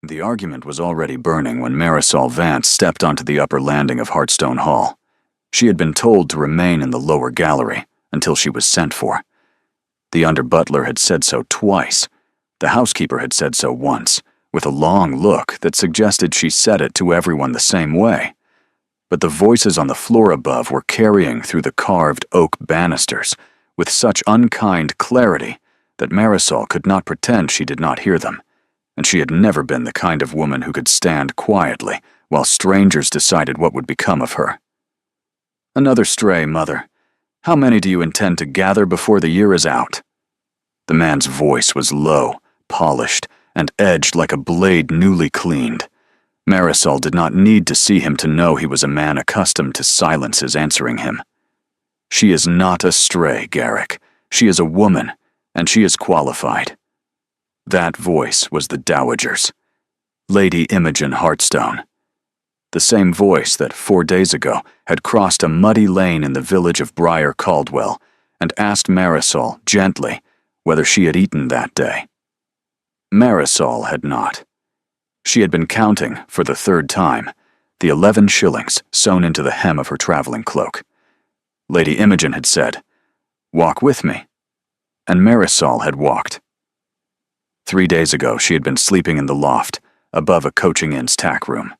The argument was already burning when Marisol Vance stepped onto the upper landing of Heartstone Hall. She had been told to remain in the lower gallery until she was sent for. The under-butler had said so twice. The housekeeper had said so once, with a long look that suggested she said it to everyone the same way. But the voices on the floor above were carrying through the carved oak banisters with such unkind clarity that Marisol could not pretend she did not hear them, and she had never been the kind of woman who could stand quietly while strangers decided what would become of her. "Another stray, Mother. How many do you intend to gather before the year is out?" The man's voice was low, polished, and edged like a blade newly cleaned. Marisol did not need to see him to know he was a man accustomed to silences answering him. "She is not a stray, Garrick. She is a woman, and she is qualified." That voice was the dowager's, Lady Imogen Heartstone. The same voice that 4 days ago had crossed a muddy lane in the village of Briar Caldwell and asked Marisol gently whether she had eaten that day. Marisol had not. She had been counting, for the third time, the 11 shillings sewn into the hem of her traveling cloak. Lady Imogen had said, "Walk with me," and Marisol had walked. 3 days ago she had been sleeping in the loft, above a coaching inn's tack room.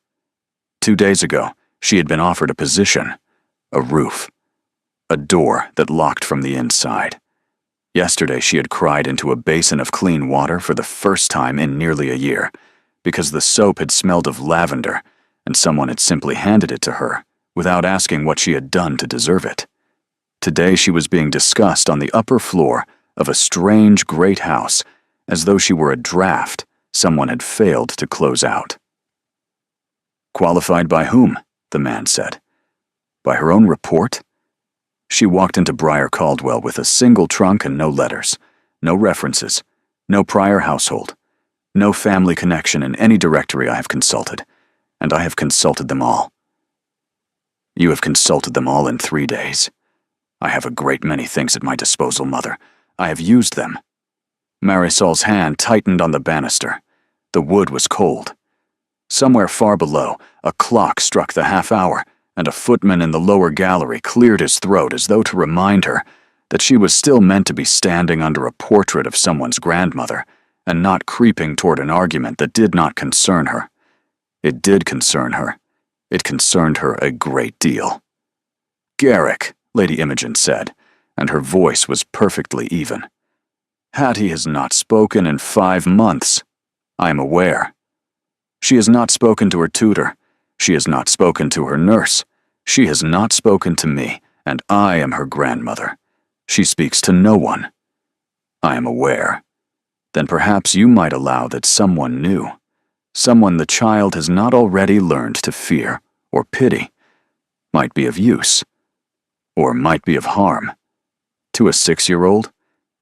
2 days ago she had been offered a position, a roof, a door that locked from the inside. Yesterday she had cried into a basin of clean water for the first time in nearly a year, because the soap had smelled of lavender, and someone had simply handed it to her, without asking what she had done to deserve it. Today she was being discussed on the upper floor of a strange great house, as though she were a draft someone had failed to close out. "Qualified by whom?" the man said. "By her own report?" She walked into Briar Caldwell with a single trunk and no letters, no references, no prior household, no family connection in any directory I have consulted, and I have consulted them all. "You have consulted them all in 3 days. I have a great many things at my disposal, Mother. I have used them." Marisol's hand tightened on the banister. The wood was cold. Somewhere far below, a clock struck the half-hour, and a footman in the lower gallery cleared his throat as though to remind her that she was still meant to be standing under a portrait of someone's grandmother, and not creeping toward an argument that did not concern her. It did concern her. It concerned her a great deal. "Garrick," Lady Imogen said, and her voice was perfectly even. "Hattie has not spoken in 5 months. I am aware. She has not spoken to her tutor. She has not spoken to her nurse. She has not spoken to me, and I am her grandmother. She speaks to no one. I am aware. Then perhaps you might allow that someone new, someone the child has not already learned to fear or pity, might be of use, or might be of harm, to a 6-year-old,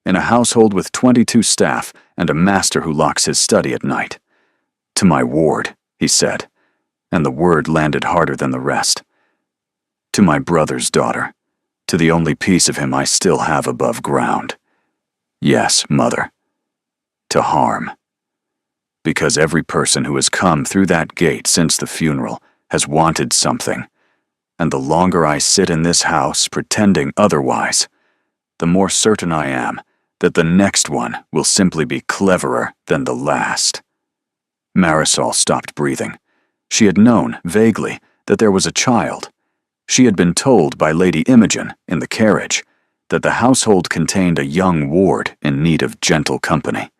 in a household with 22 staff and a master who locks his study at night. To my ward," he said, and the word landed harder than the rest. "To my brother's daughter, to the only piece of him I still have above ground. Yes, Mother, to harm. Because every person who has come through that gate since the funeral has wanted something, and the longer I sit in this house pretending otherwise, the more certain I am that the next one will simply be cleverer than the last." Marisol stopped breathing. She had known, vaguely, that there was a child. She had been told by Lady Imogen, in the carriage, that the household contained a young ward in need of gentle company.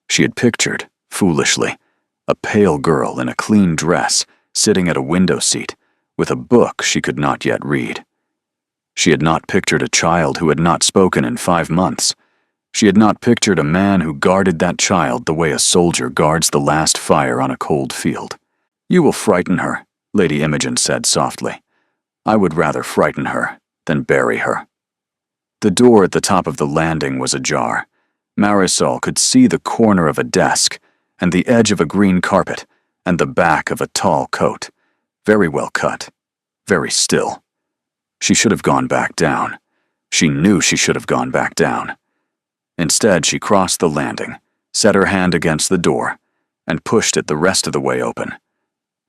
She had pictured, foolishly, a pale girl in a clean dress sitting at a window seat, with a book she could not yet read. She had not pictured a child who had not spoken in 5 months. She had not pictured a man who guarded that child the way a soldier guards the last fire on a cold field. "You will frighten her," Lady Imogen said softly. "I would rather frighten her than bury her." The door at the top of the landing was ajar. Marisol could see the corner of a desk, and the edge of a green carpet, and the back of a tall coat, very well cut, very still. She should have gone back down. She knew she should have gone back down. Instead, she crossed the landing, set her hand against the door, and pushed it the rest of the way open.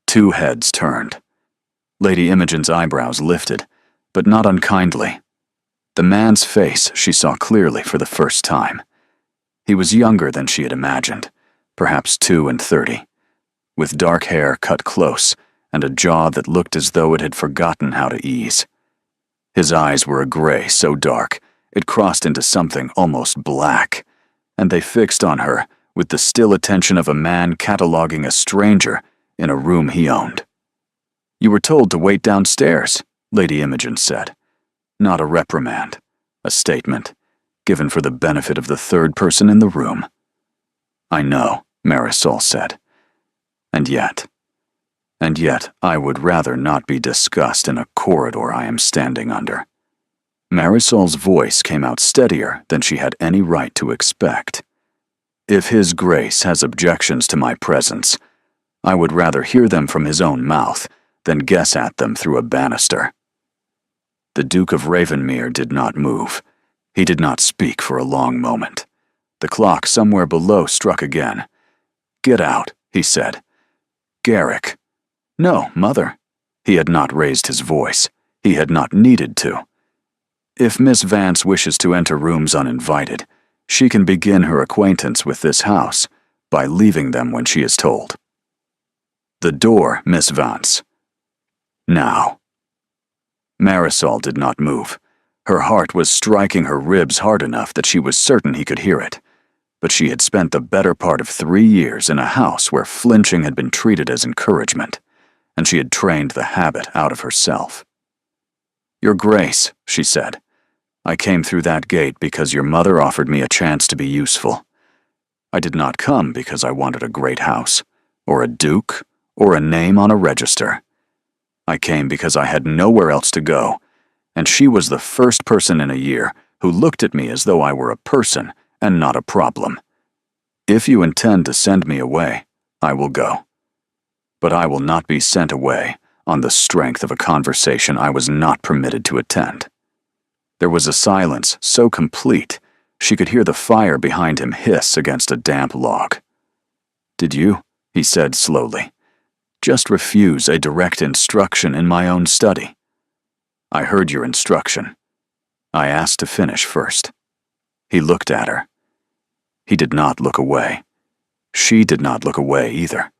Two heads turned. Lady Imogen's eyebrows lifted, but not unkindly. The man's face she saw clearly for the first time. He was younger than she had imagined, perhaps 32, with dark hair cut close and a jaw that looked as though it had forgotten how to ease. His eyes were a gray so dark it crossed into something almost black, and they fixed on her with the still attention of a man cataloging a stranger in a room he owned. "You were told to wait downstairs," Lady Imogen said. Not a reprimand, a statement, given for the benefit of the third person in the room. "I know," Marisol said. And yet I would rather not be discussed in a corridor I am standing under." Marisol's voice came out steadier than she had any right to expect. "If His Grace has objections to my presence, I would rather hear them from his own mouth than guess at them through a banister." The Duke of Ravenmere did not move. He did not speak for a long moment. The clock somewhere below struck again. "Get out," he said. "Garrick." "No, Mother." He had not raised his voice. He had not needed to. "If Miss Vance wishes to enter rooms uninvited, she can begin her acquaintance with this house by leaving them when she is told." "The door, Miss Vance." "Now." Marisol did not move. Her heart was striking her ribs hard enough that she was certain he could hear it. But she had spent the better part of 3 years in a house where flinching had been treated as encouragement, and she had trained the habit out of herself. "Your Grace," she said, "I came through that gate because your mother offered me a chance to be useful. I did not come because I wanted a great house, or a duke, or a name on a register. I came because I had nowhere else to go, and she was the first person in a year who looked at me as though I were a person and not a problem. If you intend to send me away, I will go. But I will not be sent away on the strength of a conversation I was not permitted to attend." There was a silence so complete she could hear the fire behind him hiss against a damp log. "Did you," he said slowly, "just refuse a direct instruction in my own study?" "I heard your instruction. I asked to finish first." He looked at her. He did not look away. She did not look away either,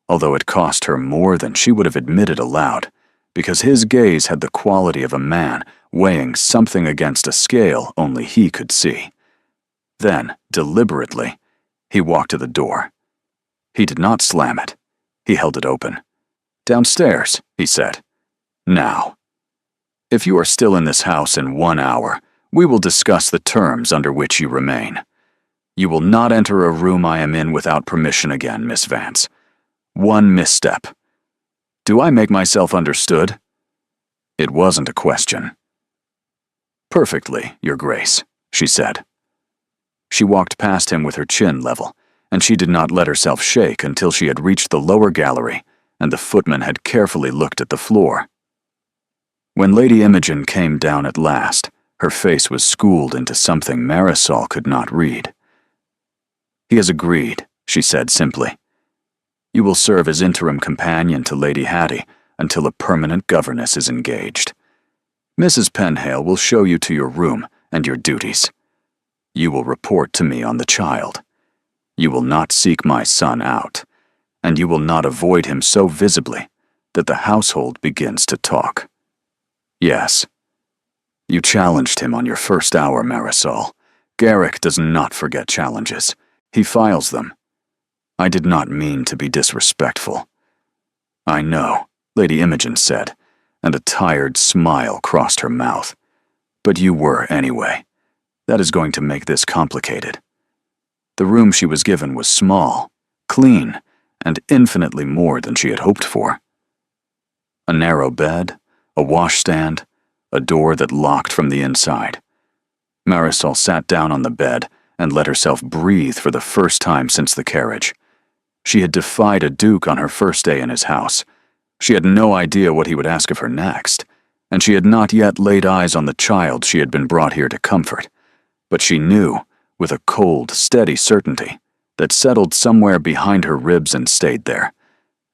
although it cost her more than she would have admitted aloud, because his gaze had the quality of a man weighing something against a scale only he could see. Then, deliberately, he walked to the door. He did not slam it. He held it open. "Downstairs," he said. "Now. If you are still in this house in 1 hour, we will discuss the terms under which you remain. You will not enter a room I am in without permission again, Miss Vance. One misstep. Do I make myself understood?" It wasn't a question. "Perfectly, Your Grace," she said. She walked past him with her chin level, and she did not let herself shake until she had reached the lower gallery and the footman had carefully looked at the floor. When Lady Imogen came down at last, her face was schooled into something Marisol could not read. "He has agreed," she said simply. "You will serve as interim companion to Lady Hattie until a permanent governess is engaged. Mrs. Penhale will show you to your room and your duties. You will report to me on the child. You will not seek my son out, and you will not avoid him so visibly that the household begins to talk. Yes. You challenged him on your first hour, Marisol. Garrick does not forget challenges. He files them. I did not mean to be disrespectful." "I know," Lady Imogen said, and a tired smile crossed her mouth. "But you were anyway. That is going to make this complicated." The room she was given was small, clean, and infinitely more than she had hoped for. A narrow bed, a washstand, a door that locked from the inside. Marisol sat down on the bed and let herself breathe for the first time since the carriage. She had defied a duke on her first day in his house. She had no idea what he would ask of her next, and she had not yet laid eyes on the child she had been brought here to comfort. But she knew, with a cold, steady certainty, that settled somewhere behind her ribs and stayed there,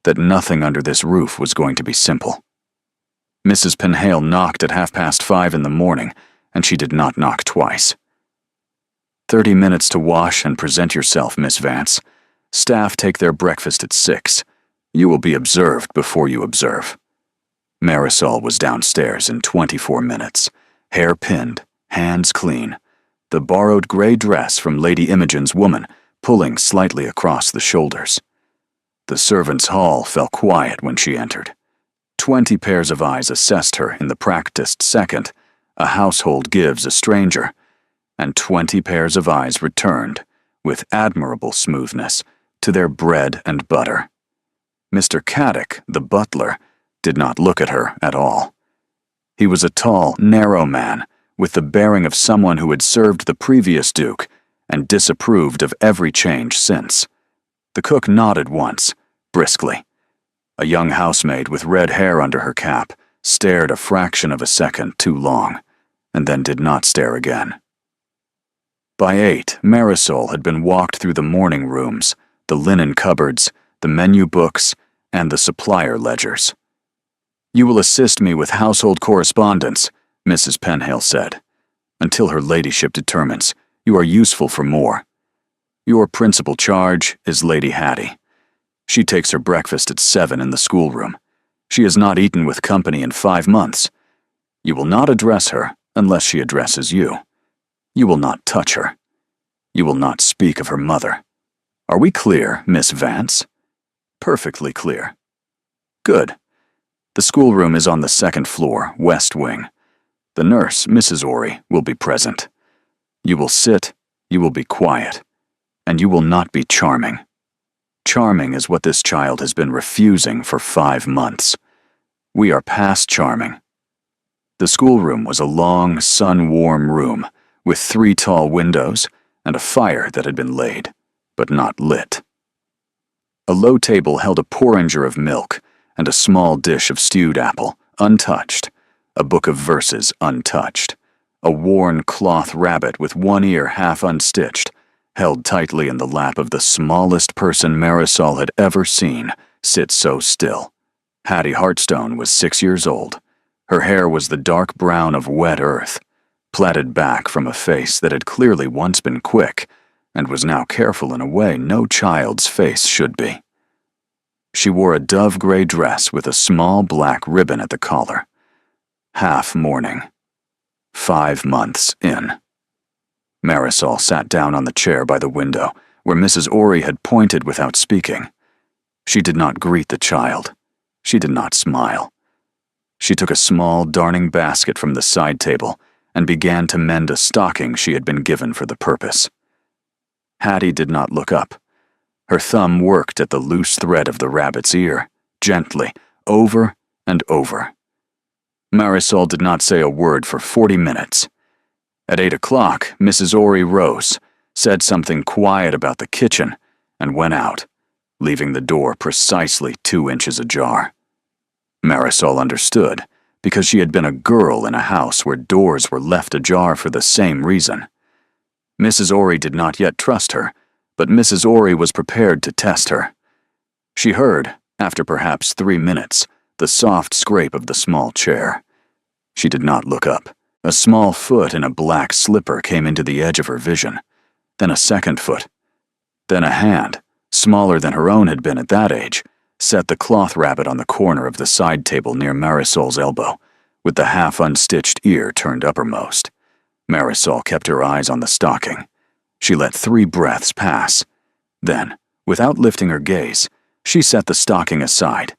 that nothing under this roof was going to be simple. Mrs. Penhale knocked at 5:30 in the morning, and she did not knock twice. 30 minutes to wash and present yourself, Miss Vance. Staff take their breakfast at 6. You will be observed before you observe. Marisol was downstairs in 24 minutes, hair pinned, hands clean, the borrowed gray dress from Lady Imogen's woman pulling slightly across the shoulders. The servants' hall fell quiet when she entered. 20 pairs of eyes assessed her in the practiced second a household gives a stranger, and 20 pairs of eyes returned, with admirable smoothness, to their bread and butter. Mr. Caddick, the butler, did not look at her at all. He was a tall, narrow man, with the bearing of someone who had served the previous duke and disapproved of every change since. The cook nodded once, briskly. A young housemaid with red hair under her cap stared a fraction of a second too long, and then did not stare again. By 8, Marisol had been walked through the morning rooms, the linen cupboards, the menu books, and the supplier ledgers. "You will assist me with household correspondence," Mrs. Penhale said. "Until her ladyship determines, you are useful for more. Your principal charge is Lady Hattie. She takes her breakfast at 7 in the schoolroom. She has not eaten with company in 5 months. You will not address her unless she addresses you. You will not touch her. You will not speak of her mother. Are we clear, Miss Vance?" "Perfectly clear." "Good. The schoolroom is on the 2nd floor, west wing. The nurse, Mrs. Orry, will be present. You will sit, you will be quiet, and you will not be charming. Charming is what this child has been refusing for 5 months. We are past charming." The schoolroom was a long, sun-warm room with 3 tall windows and a fire that had been laid, but not lit. A low table held a porringer of milk and a small dish of stewed apple, untouched, a book of verses untouched, a worn cloth rabbit with one ear half unstitched, held tightly in the lap of the smallest person Marisol had ever seen sit so still. Hattie Hartstone was 6 years old. Her hair was the dark brown of wet earth, plaited back from a face that had clearly once been quick and was now careful in a way no child's face should be. She wore a dove-gray dress with a small black ribbon at the collar. Half mourning. 5 months in. Marisol sat down on the chair by the window, where Mrs. Orry had pointed without speaking. She did not greet the child. She did not smile. She took a small darning basket from the side table and began to mend a stocking she had been given for the purpose. Hattie did not look up. Her thumb worked at the loose thread of the rabbit's ear, gently, over and over. Marisol did not say a word for 40 minutes. At 8 o'clock, Mrs. Orry rose, said something quiet about the kitchen, and went out, leaving the door precisely 2 inches ajar. Marisol understood, because she had been a girl in a house where doors were left ajar for the same reason. Mrs. Orry did not yet trust her, but Mrs. Orry was prepared to test her. She heard, after perhaps 3 minutes, the soft scrape of the small chair. She did not look up. A small foot in a black slipper came into the edge of her vision, then a second foot, then a hand, smaller than her own had been at that age, set the cloth rabbit on the corner of the side table near Marisol's elbow, with the half-unstitched ear turned uppermost. Marisol kept her eyes on the stocking. She let 3 breaths pass. Then, without lifting her gaze, she set the stocking aside,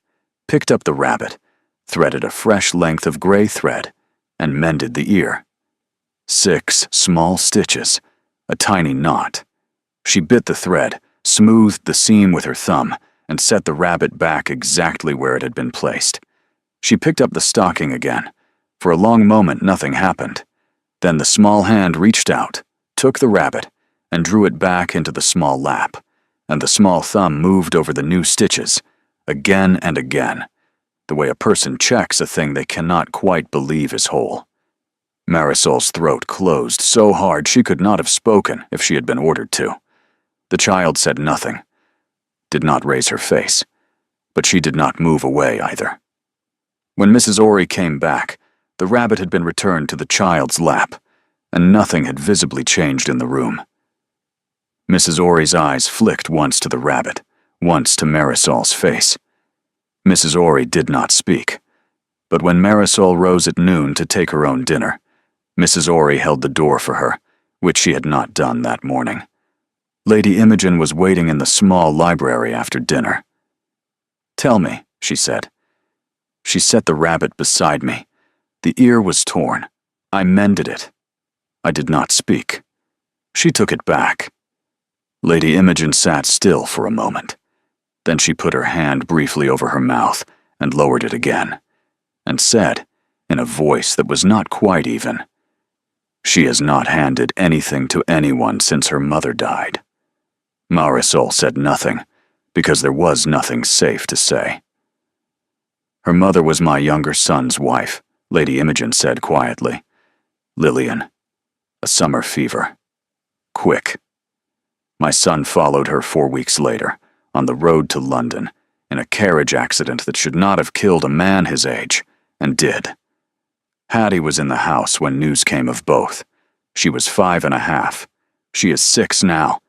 picked up the rabbit, threaded a fresh length of gray thread, and mended the ear. 6 small stitches, a tiny knot. She bit the thread, smoothed the seam with her thumb, and set the rabbit back exactly where it had been placed. She picked up the stocking again. For a long moment nothing happened. Then the small hand reached out, took the rabbit, and drew it back into the small lap, and the small thumb moved over the new stitches, again and again, the way a person checks a thing they cannot quite believe is whole. Marisol's throat closed so hard she could not have spoken if she had been ordered to. The child said nothing, did not raise her face, but she did not move away either. When Mrs. Orry came back, the rabbit had been returned to the child's lap, and nothing had visibly changed in the room. Mrs. Orry's eyes flicked once to the rabbit, once to Marisol's face. Mrs. Orry did not speak, but when Marisol rose at noon to take her own dinner, Mrs. Orry held the door for her, which she had not done that morning. Lady Imogen was waiting in the small library after dinner. "Tell me," she said. She set the rabbit beside me. The ear was torn. I mended it. I did not speak. She took it back. Lady Imogen sat still for a moment. Then she put her hand briefly over her mouth and lowered it again, and said, in a voice that was not quite even, "She has not handed anything to anyone since her mother died." Marisol said nothing, because there was nothing safe to say. "Her mother was my younger son's wife," Lady Imogen said quietly. "Lillian. A summer fever. Quick. My son followed her 4 weeks later, on the road to London, in a carriage accident that should not have killed a man his age, and did. Hattie was in the house when news came of both. She was 5.5. She is 6 now,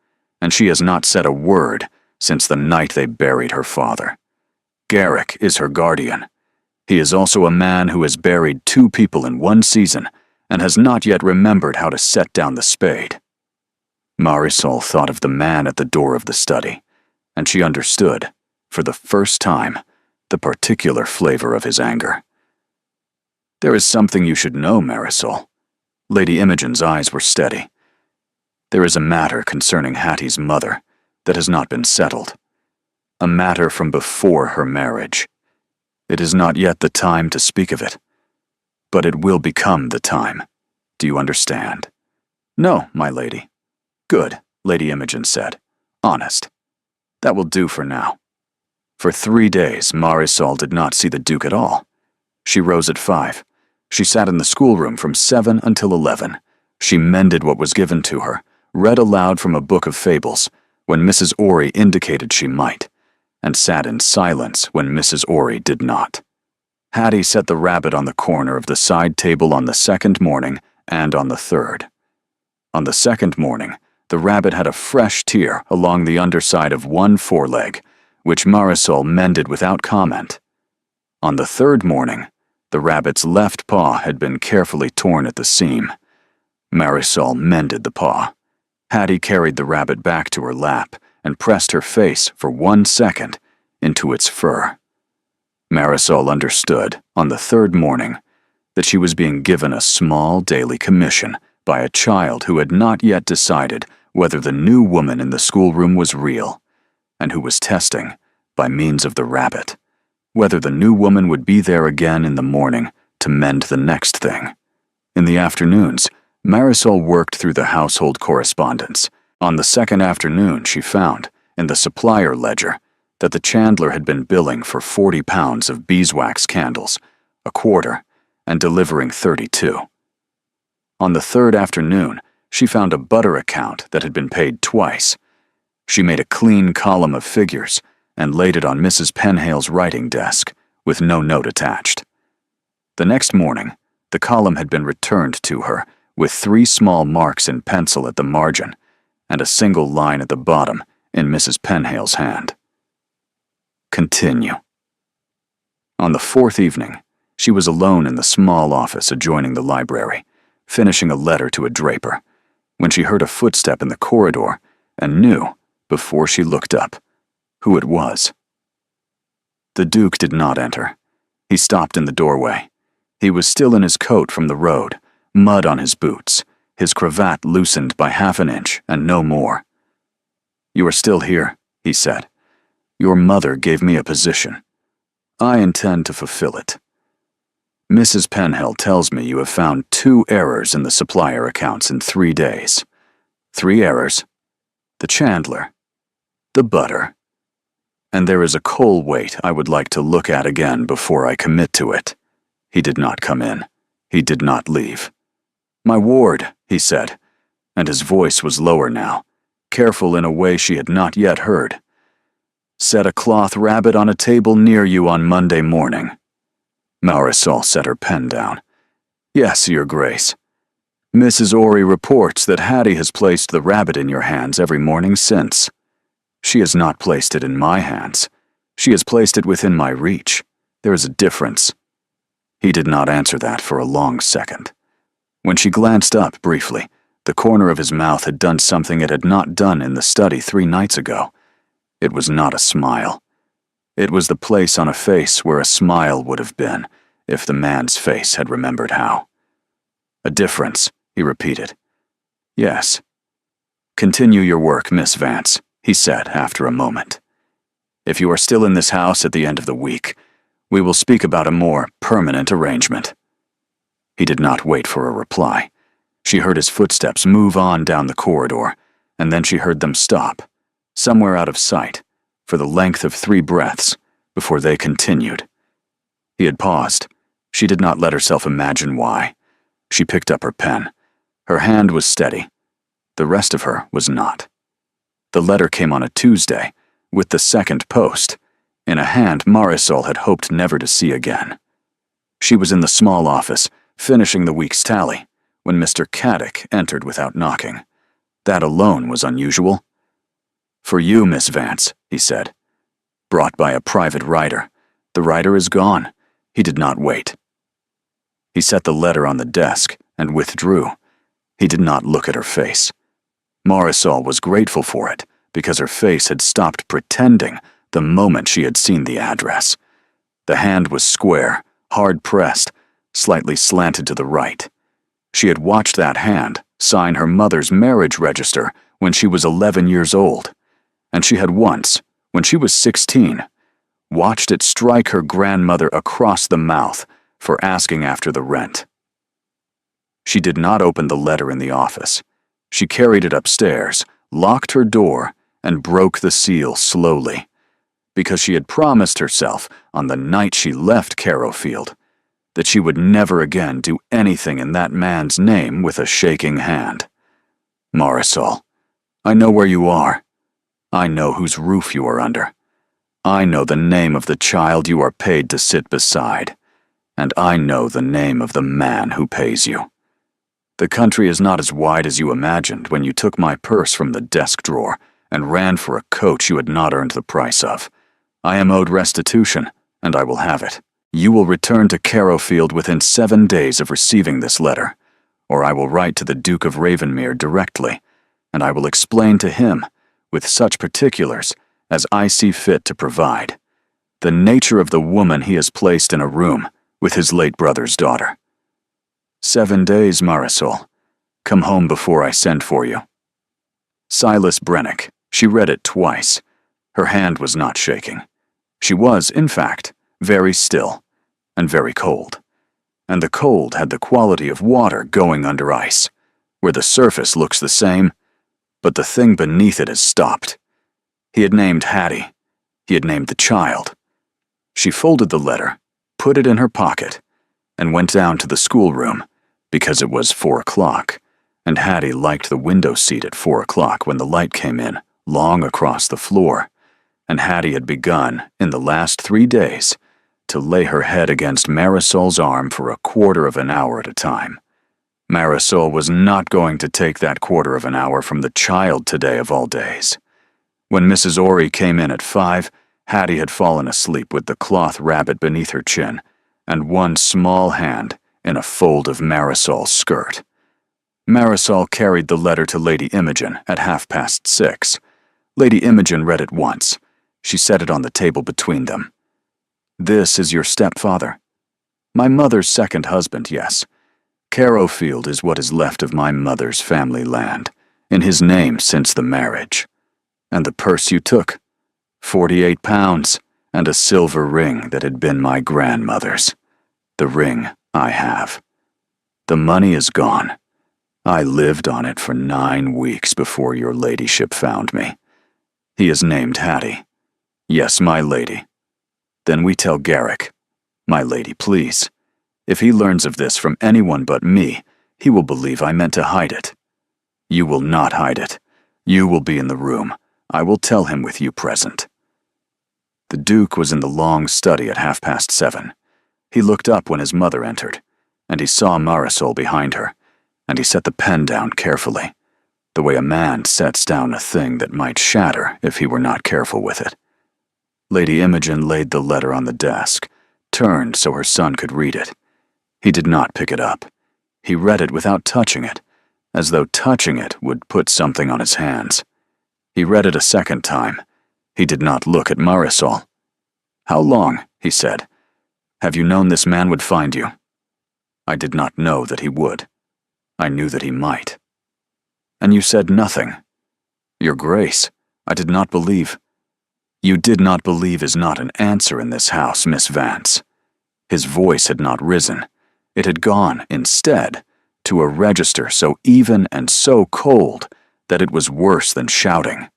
and she has not said a word since the night they buried her father. Garrick is her guardian. He is also a man who has buried 2 people in 1 season and has not yet remembered how to set down the spade." Marisol thought of the man at the door of the study, and she understood, for the first time, the particular flavor of his anger. "There is something you should know, Marisol." Lady Imogen's eyes were steady. "There is a matter concerning Hattie's mother that has not been settled. A matter from before her marriage. It is not yet the time to speak of it, but it will become the time. Do you understand?" "No, my lady." "Good," Lady Imogen said. "Honest. That will do for now." For 3 days, Marisol did not see the Duke at all. She rose at 5. She sat in the schoolroom from 7 until 11. She mended what was given to her, read aloud from a book of fables when Mrs. Orry indicated she might, and sat in silence when Mrs. Orry did not. Hattie set the rabbit on the corner of the side table on the 2nd morning and on the 3rd. On the 2nd morning, the rabbit had a fresh tear along the underside of one foreleg, which Marisol mended without comment. On the 3rd morning, the rabbit's left paw had been carefully torn at the seam. Marisol mended the paw. Hattie carried the rabbit back to her lap and pressed her face for 1 second into its fur. Marisol understood, on the 3rd morning, that she was being given a small daily commission by a child who had not yet decided whether the new woman in the schoolroom was real, and who was testing, by means of the rabbit, whether the new woman would be there again in the morning to mend the next thing. In the afternoons, Marisol worked through the household correspondence. On the 2nd afternoon, she found, in the supplier ledger, that the chandler had been billing for 40 pounds of beeswax candles, a quarter, and delivering 32. On the 3rd afternoon, she found a butter account that had been paid twice. She made a clean column of figures and laid it on Mrs. Penhale's writing desk, with no note attached. The next morning, the column had been returned to her, with 3 small marks in pencil at the margin, and a single line at the bottom in Mrs. Penhale's hand. Continue. On the 4th evening, she was alone in the small office adjoining the library, finishing a letter to a draper, when she heard a footstep in the corridor and knew, before she looked up, who it was. The Duke did not enter. He stopped in the doorway. He was still in his coat from the road, mud on his boots, his cravat loosened by 1/2 an inch and no more. "You are still here," he said. "Your mother gave me a position. I intend to fulfill it. Mrs. Penhale tells me you have found 2 errors in the supplier accounts in 3 days. 3 errors. The chandler. The butter. And there is a coal weight I would like to look at again before I commit to it." He did not come in. He did not leave. "My ward," he said, and his voice was lower now. careful in a way she had not yet heard. "Set a cloth rabbit on a table near you on Monday morning." Marisol set her pen down. "Yes, Your Grace. Mrs. Ori reports that Hattie has placed the rabbit in your hands every morning since. She has not placed it in my hands. She has placed it within my reach. There is a difference." He did not answer that for a long second. When she glanced up briefly, the corner of his mouth had done something it had not done in the study 3 nights ago. It was not a smile. It was the place on a face where a smile would have been, if the man's face had remembered how. "A difference," he repeated. "Yes." "Continue your work, Miss Vance," he said after a moment. "If you are still in this house at the end of the week, we will speak about a more permanent arrangement." He did not wait for a reply. She heard his footsteps move on down the corridor, and then she heard them stop, somewhere out of sight, for the length of 3 breaths, before they continued. He had paused. She did not let herself imagine why. She picked up her pen. Her hand was steady. The rest of her was not. The letter came on a Tuesday, with the second post, in a hand Marisol had hoped never to see again. She was in the small office, finishing the week's tally, when Mr. Caddick entered without knocking. That alone was unusual. "For you, Miss Vance," he said. "Brought by a private writer. The writer is gone." He did not wait. He set the letter on the desk and withdrew. He did not look at her face. Marisol was grateful for it, because her face had stopped pretending the moment she had seen the address. The hand was square, hard-pressed, slightly slanted to the right. She had watched that hand sign her mother's marriage register when she was 11 years old, and she had once, when she was 16, watched it strike her grandmother across the mouth for asking after the rent. She did not open the letter in the office. She carried it upstairs, locked her door, and broke the seal slowly, because she had promised herself on the night she left Carrowfield that she would never again do anything in that man's name with a shaking hand. "Marisol, I know where you are. I know whose roof you are under. I know the name of the child you are paid to sit beside, and I know the name of the man who pays you. The country is not as wide as you imagined when you took my purse from the desk drawer and ran for a coat you had not earned the price of. I am owed restitution, and I will have it. You will return to Carrowfield within 7 days of receiving this letter, or I will write to the Duke of Ravenmere directly, and I will explain to him, with such particulars as I see fit to provide, the nature of the woman he has placed in a room with his late brother's daughter. 7 days, Marisol. Come home before I send for you." Silas Brennick. She read it twice. Her hand was not shaking. She was, in fact, very still and very cold. And the cold had the quality of water going under ice, where the surface looks the same, but the thing beneath it has stopped. He had named Hattie. He had named the child. She folded the letter, put it in her pocket, and went down to the schoolroom, because it was 4 o'clock, and Hattie liked the window seat at 4 o'clock when the light came in, long across the floor, and Hattie had begun, in the last 3 days, to lay her head against Marisol's arm for a quarter of an hour at a time. Marisol was not going to take that quarter of an hour from the child today of all days. When Mrs. Ori came in at 5, Hattie had fallen asleep with the cloth rabbit beneath her chin, and one small hand in a fold of Marisol's skirt. Marisol carried the letter to Lady Imogen at 6:30. Lady Imogen read it once. She set it on the table between them. "This is your stepfather. My mother's second husband, yes. Carrowfield is what is left of my mother's family land, in his name since the marriage. And the purse you took, 48 pounds, and a silver ring that had been my grandmother's. The ring I have. The money is gone. I lived on it for 9 weeks before your ladyship found me. He is named Hattie. Yes, my lady. Then we tell Garrick. My lady, please. If he learns of this from anyone but me, he will believe I meant to hide it. You will not hide it. You will be in the room. I will tell him with you present." The Duke was in the long study at 7:30. He looked up when his mother entered, and he saw Marisol behind her, and he set the pen down carefully, the way a man sets down a thing that might shatter if he were not careful with it. Lady Imogen laid the letter on the desk, turned so her son could read it. He did not pick it up. He read it without touching it, as though touching it would put something on his hands. He read it a second time. He did not look at Marisol. "How long," he said, "have you known this man would find you?" "I did not know that he would. I knew that he might." "And you said nothing." "Your Grace, I did not believe." "You did not believe is not an answer in this house, Miss Vance." His voice had not risen. It had gone, instead, to a register so even and so cold that it was worse than shouting.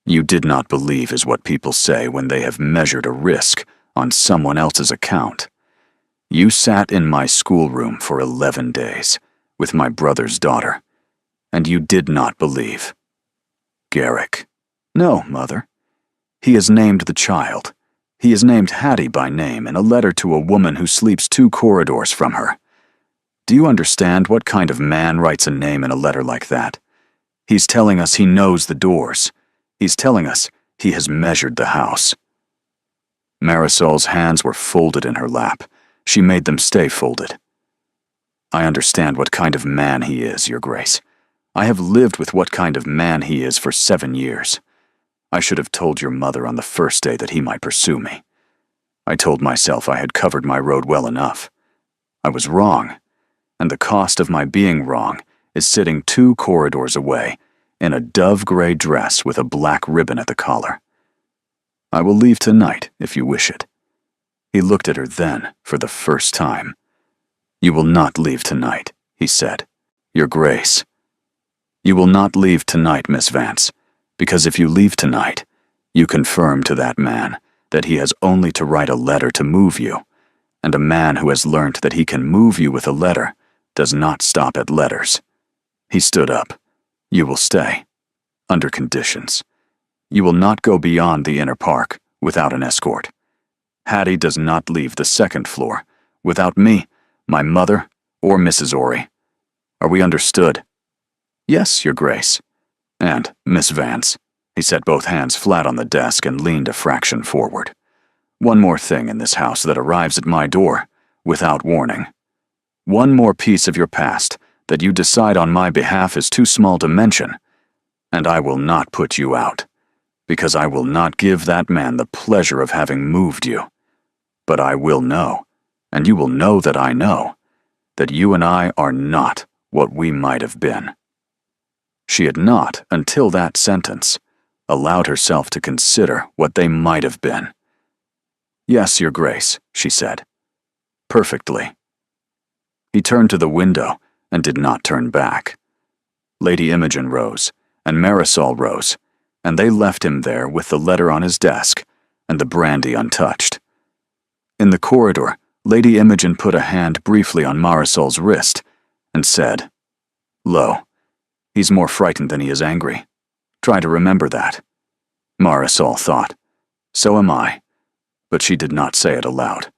"You did not believe is what people say when they have measured a risk on someone else's account. You sat in my schoolroom for 11 days with my brother's daughter, and you did not believe." "Garrick." "No, Mother. He has named the child. He has named Hattie by name in a letter to a woman who sleeps 2 corridors from her. Do you understand what kind of man writes a name in a letter like that? He's telling us he knows the doors. He's telling us he has measured the house." Marisol's hands were folded in her lap. She made them stay folded. "I understand what kind of man he is, Your Grace. I have lived with what kind of man he is for 7 years. I should have told your mother on the first day that he might pursue me. I told myself I had covered my road well enough. I was wrong, and the cost of my being wrong is sitting 2 corridors away in a dove-gray dress with a black ribbon at the collar. I will leave tonight if you wish it." He looked at her then for the first time. "You will not leave tonight," he said. "Your Grace. You will not leave tonight, Miss Vance, because if you leave tonight, you confirm to that man that he has only to write a letter to move you, and a man who has learnt that he can move you with a letter does not stop at letters." He stood up. "You will stay. Under conditions. You will not go beyond the inner park without an escort. Hattie does not leave the 2nd floor without me, my mother, or Mrs. Orry. Are we understood?" "Yes, Your Grace." "And, Miss Vance," he set both hands flat on the desk and leaned a fraction forward, "one more thing in this house that arrives at my door without warning. One more piece of your past that you decide on my behalf is too small to mention, and I will not put you out, because I will not give that man the pleasure of having moved you. But I will know, and you will know that I know, that you and I are not what we might have been." She had not, until that sentence, allowed herself to consider what they might have been. "Yes, Your Grace," she said. "Perfectly." He turned to the window and did not turn back. Lady Imogen rose, and Marisol rose, and they left him there with the letter on his desk and the brandy untouched. In the corridor, Lady Imogen put a hand briefly on Marisol's wrist and said, "Lo, he's more frightened than he is angry. Try to remember that." Marisol thought, "So am I," but she did not say it aloud.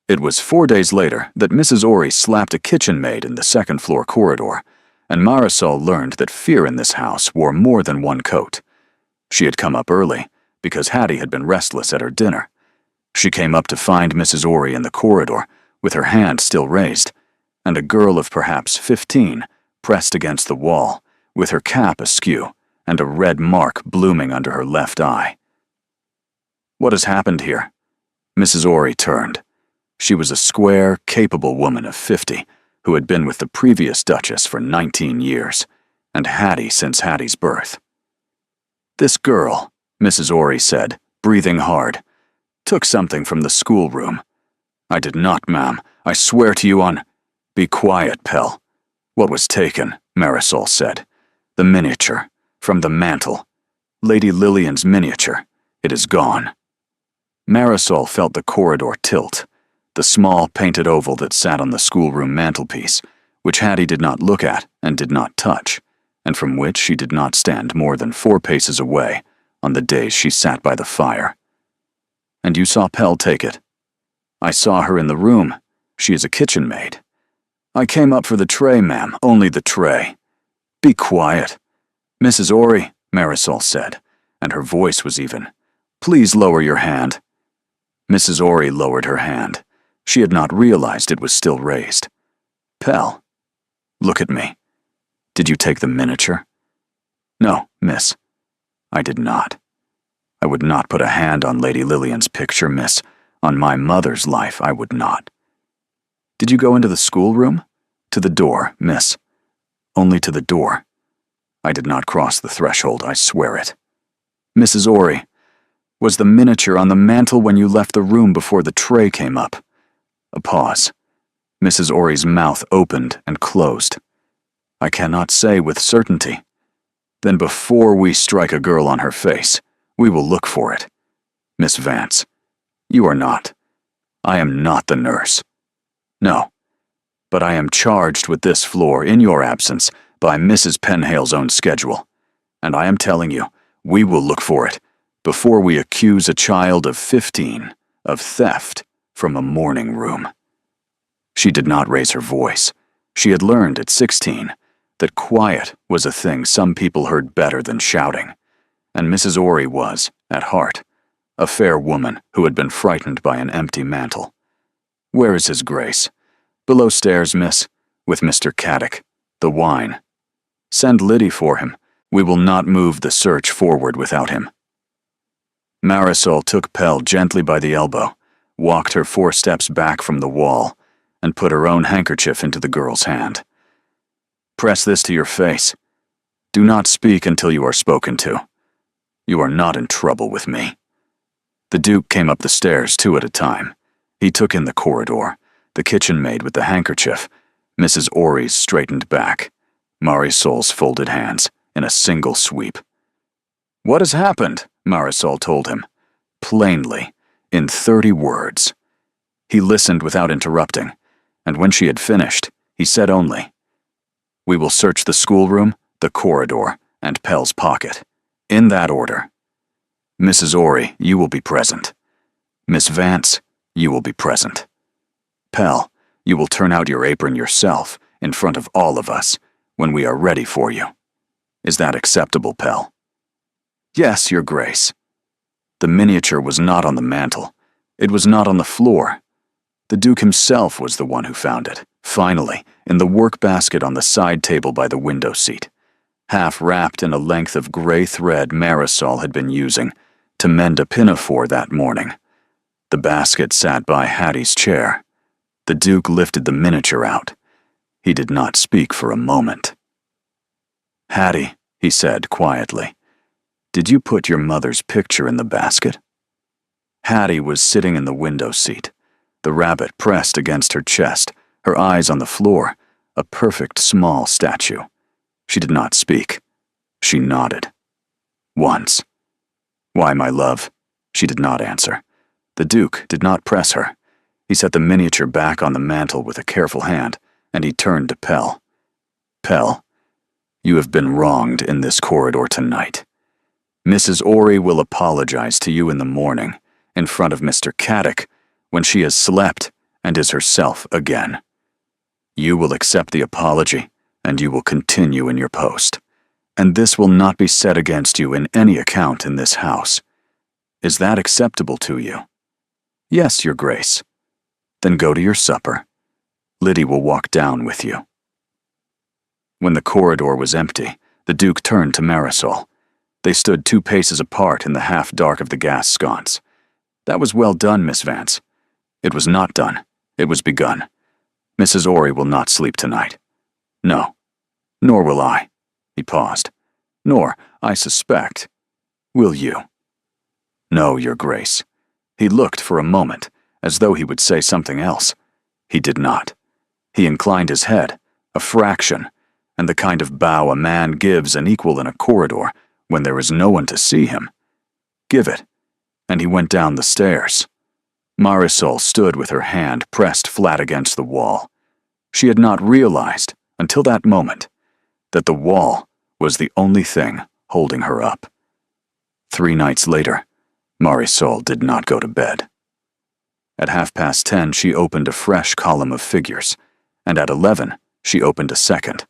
It was 4 days later that Mrs. Orry slapped a kitchen maid in the 2nd floor corridor, and Marisol learned that fear in this house wore more than one coat. She had come up early, because Hattie had been restless at her dinner. She came up to find Mrs. Orry in the corridor, with her hand still raised, and a girl of perhaps 15 pressed against the wall, with her cap askew and a red mark blooming under her left eye. "What has happened here?" Mrs. Orry turned. She was a square, capable woman of 50, who had been with the previous Duchess for 19 years, and Hattie since Hattie's birth. "This girl," Mrs. Orry said, breathing hard, "took something from the schoolroom." "I did not, ma'am. I swear to you on—" "Be quiet, Pell. What was taken?" Marisol said. "The miniature, from the mantel. Lady Lillian's miniature. It is gone." Marisol felt the corridor tilt. The small painted oval that sat on the schoolroom mantelpiece, which Hattie did not look at and did not touch, and from which she did not stand more than 4 paces away on the days she sat by the fire. And you saw Pell take it? I saw her in the room. She is a kitchen maid. I came up for the tray, ma'am, only the tray. Be quiet. Mrs. Orry, Marisol said, and her voice was even. Please lower your hand. Mrs. Orry lowered her hand. She had not realized it was still raised. Pell, look at me. Did you take the miniature? No, miss. I did not. I would not put a hand on Lady Lillian's picture, miss. On my mother's life, I would not. Did you go into the schoolroom? To the door, miss. Only to the door. I did not cross the threshold, I swear it. Mrs. Orry, was the miniature on the mantel when you left the room before the tray came up? A pause. Mrs. Orry's mouth opened and closed. I cannot say with certainty. Then before we strike a girl on her face, we will look for it. Miss Vance, you are not. I am not the nurse. No. But I am charged with this floor in your absence by Mrs. Penhale's own schedule. And I am telling you, we will look for it before we accuse a child of 15 of theft from a morning room. She did not raise her voice. She had learned at 16 that quiet was a thing some people heard better than shouting, and Mrs. Orry was, at heart, a fair woman who had been frightened by an empty mantel. Where is his grace? Below stairs, miss, with Mr. Caddick, the wine. Send Liddy for him. We will not move the search forward without him. Marisol took Pell gently by the elbow, walked her 4 steps back from the wall, and put her own handkerchief into the girl's hand. Press this to your face. Do not speak until you are spoken to. You are not in trouble with me. The Duke came up the stairs 2 at a time. He took in the corridor, the kitchen maid with the handkerchief, Mrs. Orry's straightened back, Marisol's folded hands in a single sweep. What has happened? Marisol told him, plainly, in 30 words. He listened without interrupting, and when she had finished, he said only, We will search the schoolroom, the corridor, and Pell's pocket, in that order. Mrs. Orry, you will be present. Miss Vance, you will be present. Pell, you will turn out your apron yourself in front of all of us when we are ready for you. Is that acceptable, Pell? Yes, Your Grace. The miniature was not on the mantel. It was not on the floor. The Duke himself was the one who found it, finally, in the work basket on the side table by the window seat, half wrapped in a length of gray thread Marisol had been using to mend a pinafore that morning. The basket sat by Hattie's chair. The Duke lifted the miniature out. He did not speak for a moment. Hattie, he said quietly, did you put your mother's picture in the basket? Hattie was sitting in the window seat, the rabbit pressed against her chest, her eyes on the floor, a perfect small statue. She did not speak. She nodded. Once. Why, my love? She did not answer. The Duke did not press her. He set the miniature back on the mantel with a careful hand, and he turned to Pell. Pell, you have been wronged in this corridor tonight. Mrs. Orry will apologize to you in the morning, in front of Mr. Caddick, when she has slept and is herself again. You will accept the apology, and you will continue in your post. And this will not be set against you in any account in this house. Is that acceptable to you? Yes, Your Grace. Then go to your supper. Liddy will walk down with you. When the corridor was empty, the Duke turned to Marisol. They stood 2 paces apart in the half-dark of the gas sconce. That was well done, Miss Vance. It was not done. It was begun. Mrs. Orry will not sleep tonight. No. Nor will I. He paused. Nor, I suspect, will you. No, Your Grace. He looked for a moment, as though he would say something else. He did not. He inclined his head, a fraction, and the kind of bow a man gives an equal in a corridor when there is no one to see him. Give it. And he went down the stairs. Marisol stood with her hand pressed flat against the wall. She had not realized, until that moment, that the wall was the only thing holding her up. 3 nights later, Marisol did not go to bed. At 10:30, she opened a fresh column of figures, and at 11, she opened a second.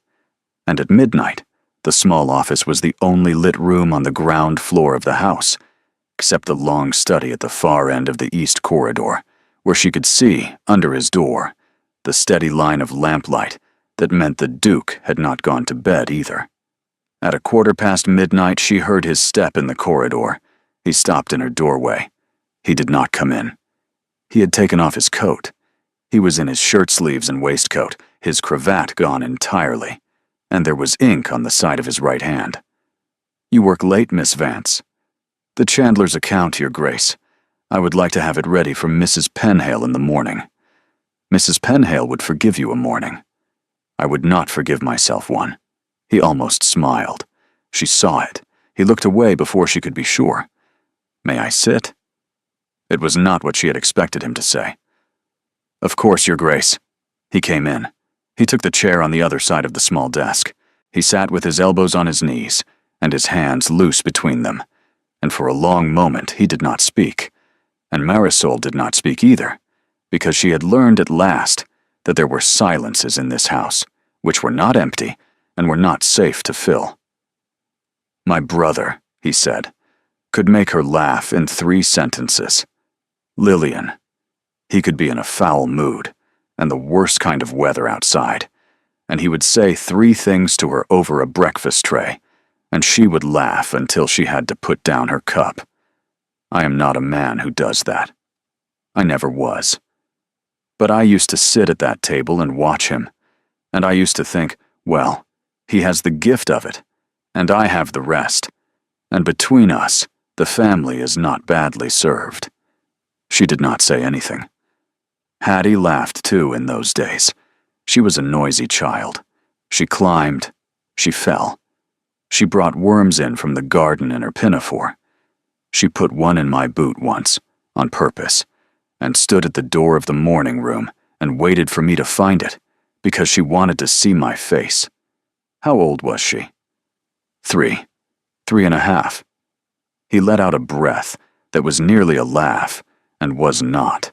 And at midnight, the small office was the only lit room on the ground floor of the house, except the long study at the far end of the east corridor, where she could see, under his door, the steady line of lamplight that meant the Duke had not gone to bed either. At midnight, she heard his step in the corridor. He stopped in her doorway. He did not come in. He had taken off his coat. He was in his shirt sleeves and waistcoat, his cravat gone entirely, and there was ink on the side of his right hand. "You work late, Miss Vance." "The chandler's account, Your Grace. I would like to have it ready for Mrs. Penhale in the morning." "Mrs. Penhale would forgive you a morning." "I would not forgive myself one." He almost smiled. She saw it. He looked away before she could be sure. "May I sit?" It was not what she had expected him to say. "Of course, Your Grace." He came in. He took the chair on the other side of the small desk. He sat with his elbows on his knees and his hands loose between them, and for a long moment he did not speak. And Marisol did not speak either, because she had learned at last that there were silences in this house, which were not empty and were not safe to fill. "My brother," he said, could make her laugh in 3 sentences. Lillian. He could be in a foul mood, and the worst kind of weather outside, and he would say 3 things to her over a breakfast tray, and she would laugh until she had to put down her cup. I am not a man who does that. I never was. But I used to sit at that table and watch him, and I used to think, well, he has the gift of it, and I have the rest, and between us, the family is not badly served. She did not say anything. Hattie laughed too in those days. She was a noisy child. She climbed. She fell. She brought worms in from the garden in her pinafore. She put one in my boot once, on purpose, and stood at the door of the morning room and waited for me to find it, because she wanted to see my face. How old was she? 3. 3.5. He let out a breath that was nearly a laugh, and was not.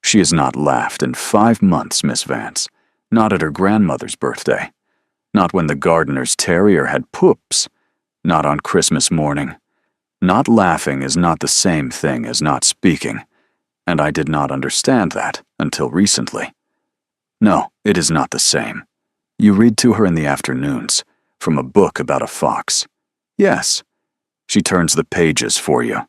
She has not laughed in 5 months, Miss Vance. Not at her grandmother's birthday. Not when the gardener's terrier had poops. Not on Christmas morning. Not laughing is not the same thing as not speaking, and I did not understand that until recently. No, it is not the same. You read to her in the afternoons, from a book about a fox. Yes. She turns the pages for you.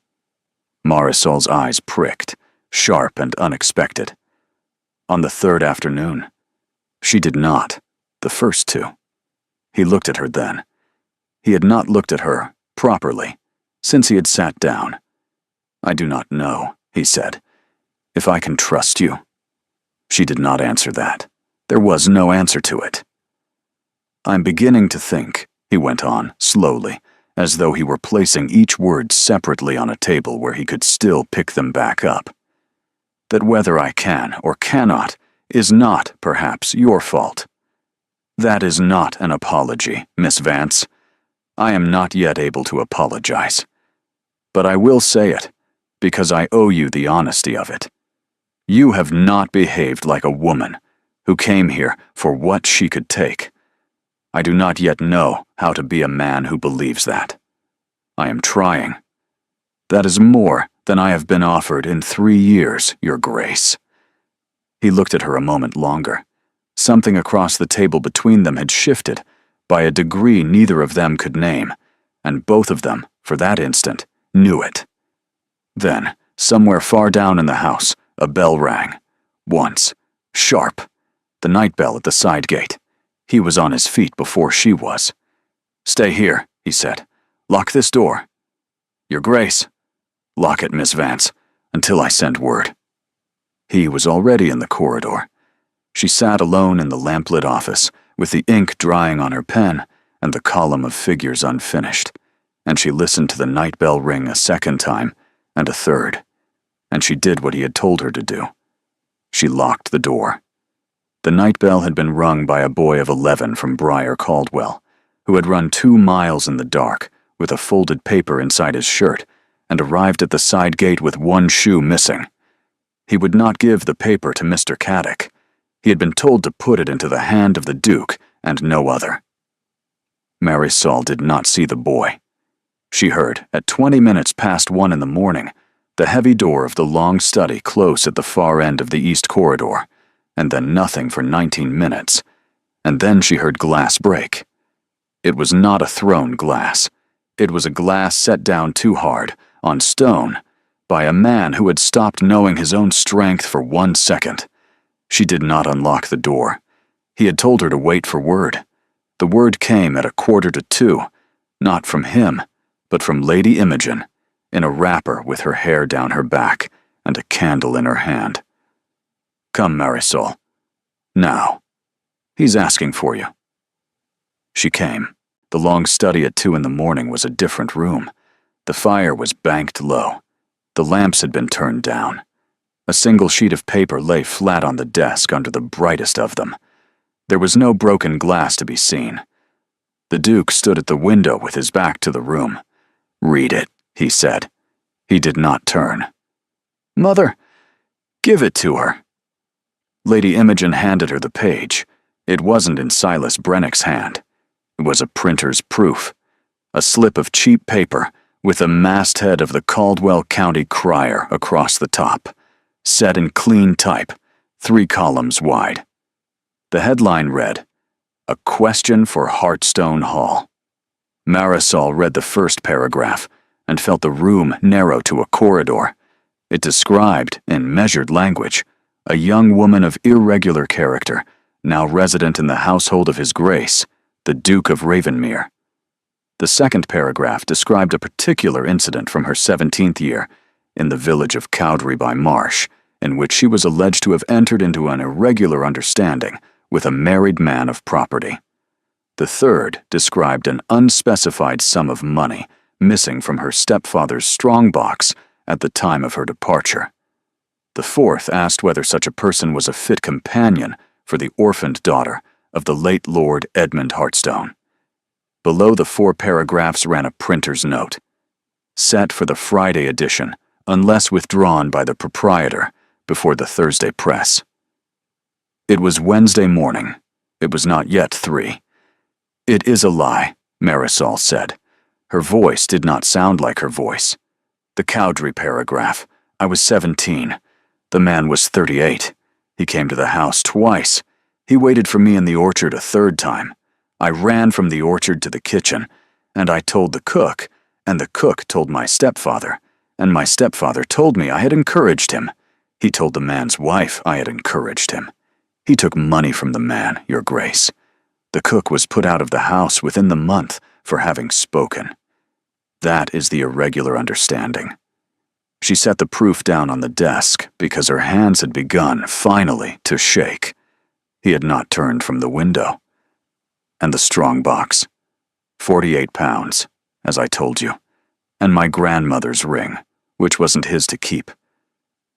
Marisol's eyes pricked, sharp and unexpected. On the 3rd afternoon, she did not, the first 2. He looked at her then. He had not looked at her, properly, since he had sat down. "I do not know," he said, "if I can trust you." She did not answer that. There was no answer to it. "I'm beginning to think," he went on, slowly, as though he were placing each word separately on a table where he could still pick them back up, "that whether I can or cannot is not, perhaps, your fault. That is not an apology, Miss Vance. I am not yet able to apologize. But I will say it, because I owe you the honesty of it. You have not behaved like a woman who came here for what she could take. I do not yet know how to be a man who believes that. I am trying. That is more than I have been offered in 3 years, Your Grace." He looked at her a moment longer. Something across the table between them had shifted, by a degree neither of them could name, and both of them, for that instant, knew it. Then, somewhere far down in the house, a bell rang. Once. Sharp. The night bell at the side gate. He was on his feet before she was. "Stay here," he said. "Lock this door." "Your Grace." "Lock it, Miss Vance, until I send word." He was already in the corridor. She sat alone in the lamplit office, with the ink drying on her pen and the column of figures unfinished, and she listened to the night bell ring a second time, and a third, and she did what he had told her to do. She locked the door. The night bell had been rung by a boy of 11 from Briar Caldwell, who had run 2 miles in the dark with a folded paper inside his shirt and arrived at the side gate with 1 shoe missing. He would not give the paper to Mr. Caddick. He had been told to put it into the hand of the Duke and no other. Marisol did not see the boy. She heard, at 20 minutes past 1 in the morning, the heavy door of the long study close at the far end of the east corridor, and then nothing for 19 minutes, and then she heard glass break. It was not a thrown glass. It was a glass set down too hard, on stone, by a man who had stopped knowing his own strength for 1 second. She did not unlock the door. He had told her to wait for word. The word came at 1:45, not from him, but from Lady Imogen, in a wrapper with her hair down her back and a candle in her hand. "Come, Marisol. Now. He's asking for you." She came. The long study at 2 in the morning was a different room. The fire was banked low. The lamps had been turned down. A single sheet of paper lay flat on the desk under the brightest of them. There was no broken glass to be seen. The Duke stood at the window with his back to the room. "Read it," he said. He did not turn. "Mother, give it to her." Lady Imogen handed her the page. It wasn't in Silas Brennick's hand. It was a printer's proof. A slip of cheap paper with the masthead of the Caldwell County Crier across the top, set in clean type, 3 columns wide. The headline read, "A Question for Hearthstone Hall." Marisol read the first paragraph and felt the room narrow to a corridor. It described, in measured language, a young woman of irregular character, now resident in the household of His Grace, the Duke of Ravenmere. The second paragraph described a particular incident from her 17th year in the village of Cowdray by Marsh, in which she was alleged to have entered into an irregular understanding with a married man of property. The third described an unspecified sum of money missing from her stepfather's strongbox at the time of her departure. The fourth asked whether such a person was a fit companion for the orphaned daughter of the late Lord Edmund Hearthstone. Below the 4 paragraphs ran a printer's note. Set for the Friday edition, unless withdrawn by the proprietor before the Thursday press. It was Wednesday morning. It was not yet 3. "It is a lie," Marisol said. Her voice did not sound like her voice. "The Cowdray paragraph. I was 17. The man was 38. He came to the house twice. He waited for me in the orchard a 3rd time. I ran from the orchard to the kitchen, and I told the cook, and the cook told my stepfather, and my stepfather told me I had encouraged him. He told the man's wife I had encouraged him. He took money from the man, Your Grace. The cook was put out of the house within the month for having spoken. That is the irregular understanding." She set the proof down on the desk because her hands had begun, finally, to shake. He had not turned from the window. "And the strong box. 48 pounds, as I told you, and my grandmother's ring, which wasn't his to keep.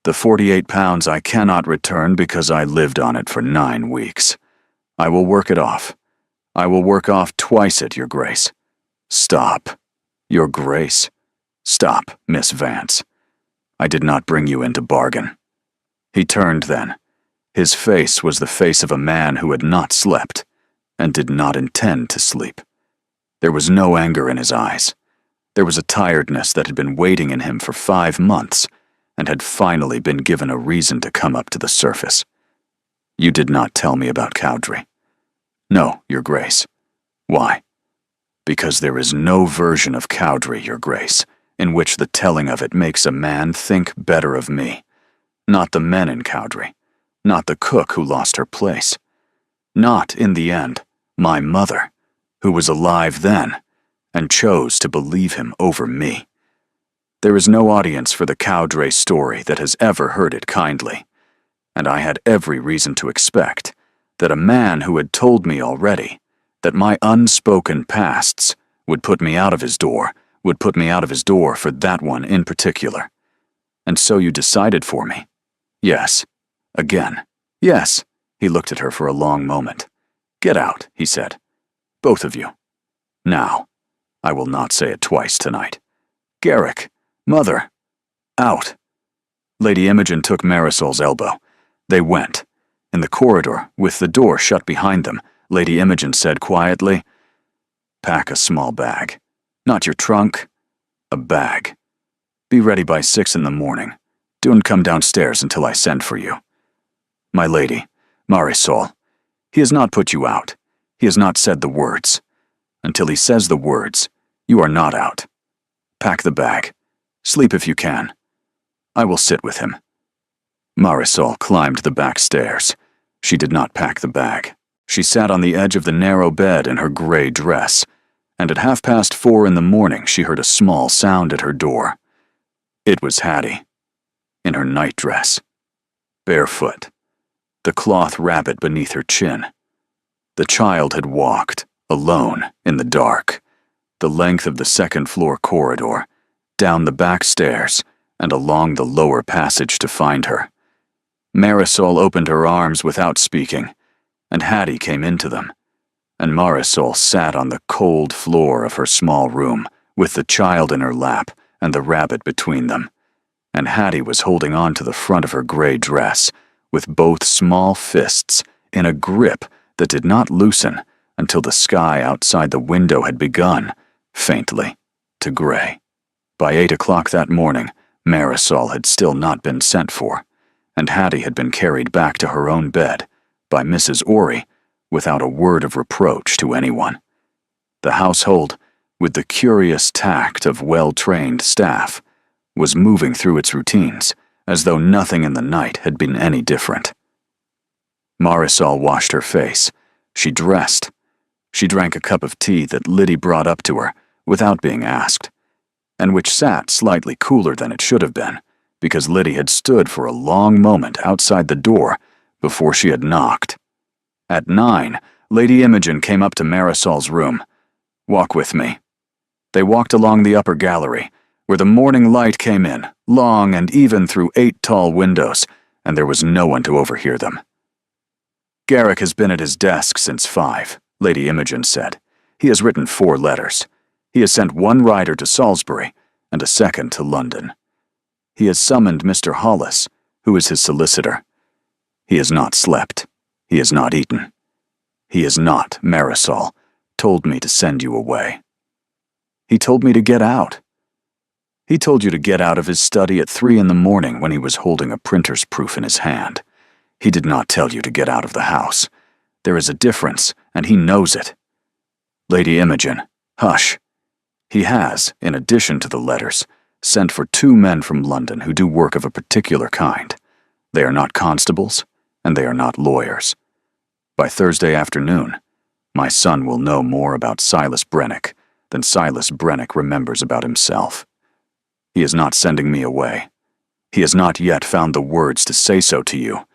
The 48 pounds I cannot return because I lived on it for 9 weeks. I will work it off. I will work off twice it, Your Grace." "Stop, Your Grace. Stop, Miss Vance. I did not bring you in to bargain." He turned then. His face was the face of a man who had not slept, and did not intend to sleep. There was no anger in his eyes. There was a tiredness that had been waiting in him for 5 months, and had finally been given a reason to come up to the surface. "You did not tell me about Cowdray." "No, Your Grace." "Why?" "Because there is no version of Cowdray, Your Grace, in which the telling of it makes a man think better of me. Not the men in Cowdray. Not the cook who lost her place. Not, in the end, my mother, who was alive then, and chose to believe him over me. There is no audience for the Cowdray story that has ever heard it kindly, and I had every reason to expect that a man who had told me already that my unspoken pasts would put me out of his door for that one in particular. And so you decided for me. Yes. Again. Yes. He looked at her for a long moment. "Get out," he said. "Both of you. Now, I will not say it twice tonight. Garrick, Mother, out. Lady Imogen took Marisol's elbow. They went. In the corridor, with the door shut behind them, Lady Imogen said quietly, "Pack a small bag. Not your trunk. A bag. Be ready by 6 in the morning. Don't come downstairs until I send for you. My lady, Marisol, he has not put you out. He has not said the words. Until he says the words, you are not out. Pack the bag. Sleep if you can. I will sit with him." Marisol climbed the back stairs. She did not pack the bag. She sat on the edge of the narrow bed in her gray dress, and at 4:30 in the morning she heard a small sound at her door. It was Hattie, in her nightdress, barefoot, the cloth rabbit beneath her chin. The child had walked, alone, in the dark, the length of the second-floor corridor, down the back stairs, and along the lower passage to find her. Marisol opened her arms without speaking, and Hattie came into them, and Marisol sat on the cold floor of her small room, with the child in her lap and the rabbit between them, and Hattie was holding on to the front of her gray dress, with both small fists in a grip that did not loosen until the sky outside the window had begun, faintly, to gray. By 8 o'clock that morning, Marisol had still not been sent for, and Hattie had been carried back to her own bed by Mrs. Orry without a word of reproach to anyone. The household, with the curious tact of well-trained staff, was moving through its routines as though nothing in the night had been any different. Marisol washed her face. She dressed. She drank a cup of tea that Liddy brought up to her without being asked, and which sat slightly cooler than it should have been, because Liddy had stood for a long moment outside the door before she had knocked. At 9, Lady Imogen came up to Marisol's room. "Walk with me." They walked along the upper gallery, where the morning light came in, long and even through 8 tall windows, and there was no one to overhear them. "Garrick has been at his desk since 5, Lady Imogen said. "He has written 4 letters. He has sent 1 rider to Salisbury and a second to London. He has summoned Mr. Hollis, who is his solicitor. He has not slept. He has not eaten. He has not, Marisol, told me to send you away. He told me to get out. He told you to get out of his study at 3 in the morning when he was holding a printer's proof in his hand. He did not tell you to get out of the house. There is a difference, and he knows it. Lady Imogen, hush. He has, in addition to the letters, sent for 2 men from London who do work of a particular kind. They are not constables, and they are not lawyers. By Thursday afternoon, my son will know more about Silas Brennick than Silas Brennick remembers about himself. He is not sending me away. He has not yet found the words to say so to you,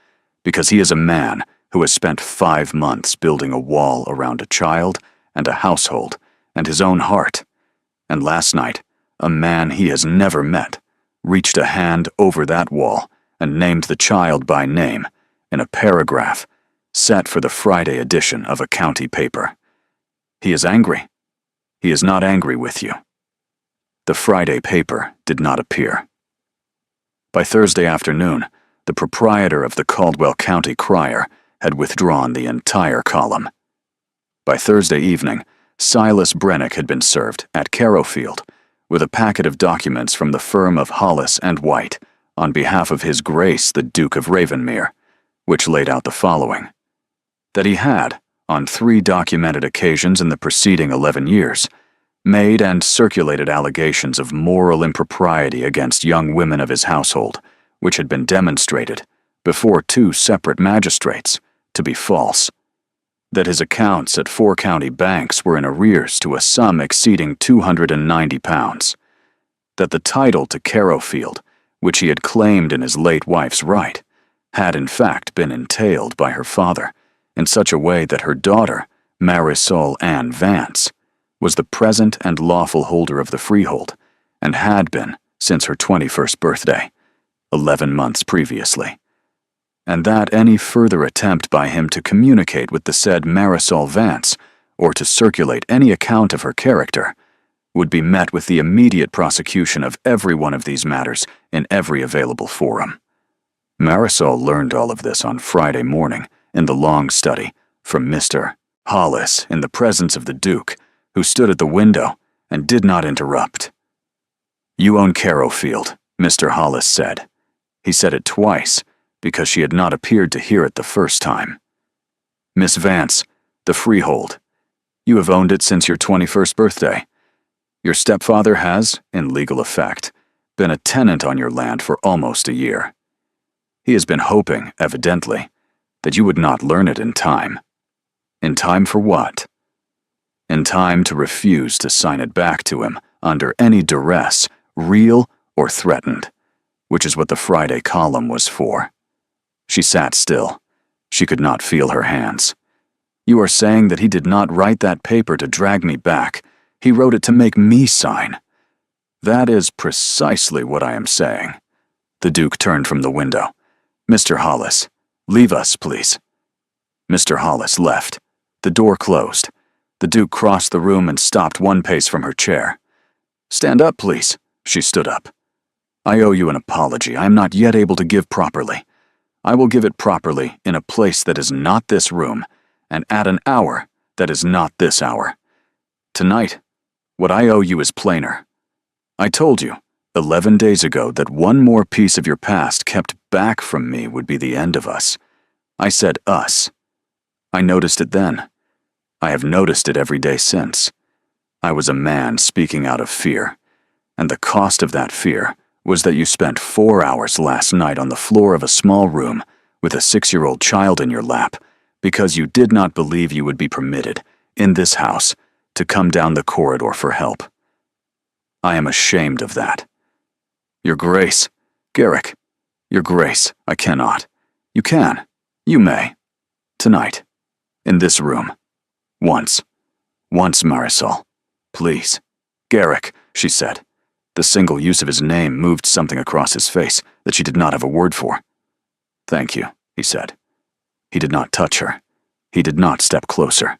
because he is a man who has spent 5 months building a wall around a child and a household and his own heart, and last night, a man he has never met reached a hand over that wall and named the child by name in a paragraph set for the Friday edition of a county paper. He is angry. He is not angry with you. The Friday paper did not appear. By Thursday afternoon, the proprietor of the Caldwell County Crier had withdrawn the entire column. By Thursday evening, Silas Brennick had been served at Carrowfield with a packet of documents from the firm of Hollis and White on behalf of His Grace the Duke of Ravenmere, which laid out the following: that he had, on 3 documented occasions in the preceding 11 years, made and circulated allegations of moral impropriety against young women of his household, which had been demonstrated, before 2 separate magistrates, to be false; that his accounts at 4 county banks were in arrears to a sum exceeding £290; that the title to Carrowfield, which he had claimed in his late wife's right, had in fact been entailed by her father, in such a way that her daughter, Marisol Ann Vance, was the present and lawful holder of the freehold, and had been since her 21st birthday, 11 months previously; and that any further attempt by him to communicate with the said Marisol Vance or to circulate any account of her character, would be met with the immediate prosecution of every one of these matters in every available forum. Marisol learned all of this on Friday morning in the long study from Mr. Hollis in the presence of the Duke, who stood at the window and did not interrupt. "You own Carrowfield," Mr. Hollis said. He said it twice because she had not appeared to hear it the first time. "Miss Vance, the freehold. You have owned it since your 21st birthday. Your stepfather has, in legal effect, been a tenant on your land for almost a year. He has been hoping, evidently, that you would not learn it in time. In time for what? In time to refuse to sign it back to him under any duress, real or threatened, which is what the Friday column was for." She sat still. She could not feel her hands. "You are saying that he did not write that paper to drag me back. He wrote it to make me sign." "That is precisely what I am saying." The Duke turned from the window. "Mr. Hollis, leave us, please." Mr. Hollis left. The door closed. The Duke crossed the room and stopped one pace from her chair. "Stand up, please." She stood up. "I owe you an apology I am not yet able to give properly. I will give it properly in a place that is not this room, and at an hour that is not this hour. Tonight, what I owe you is plainer. I told you 11 days ago that one more piece of your past kept back from me would be the end of us. I said us. I noticed it then. I have noticed it every day since. I was a man speaking out of fear, and the cost of that fear was that you spent 4 hours last night on the floor of a small room with a 6-year-old child in your lap because you did not believe you would be permitted, in this house, to come down the corridor for help. I am ashamed of that. Your Grace, Garrick, Your Grace, I cannot. You can. You may. Tonight. In this room. Once. Once, Marisol. Please. Garrick, she said. The single use of his name moved something across his face that she did not have a word for. "Thank you," he said. He did not touch her. He did not step closer.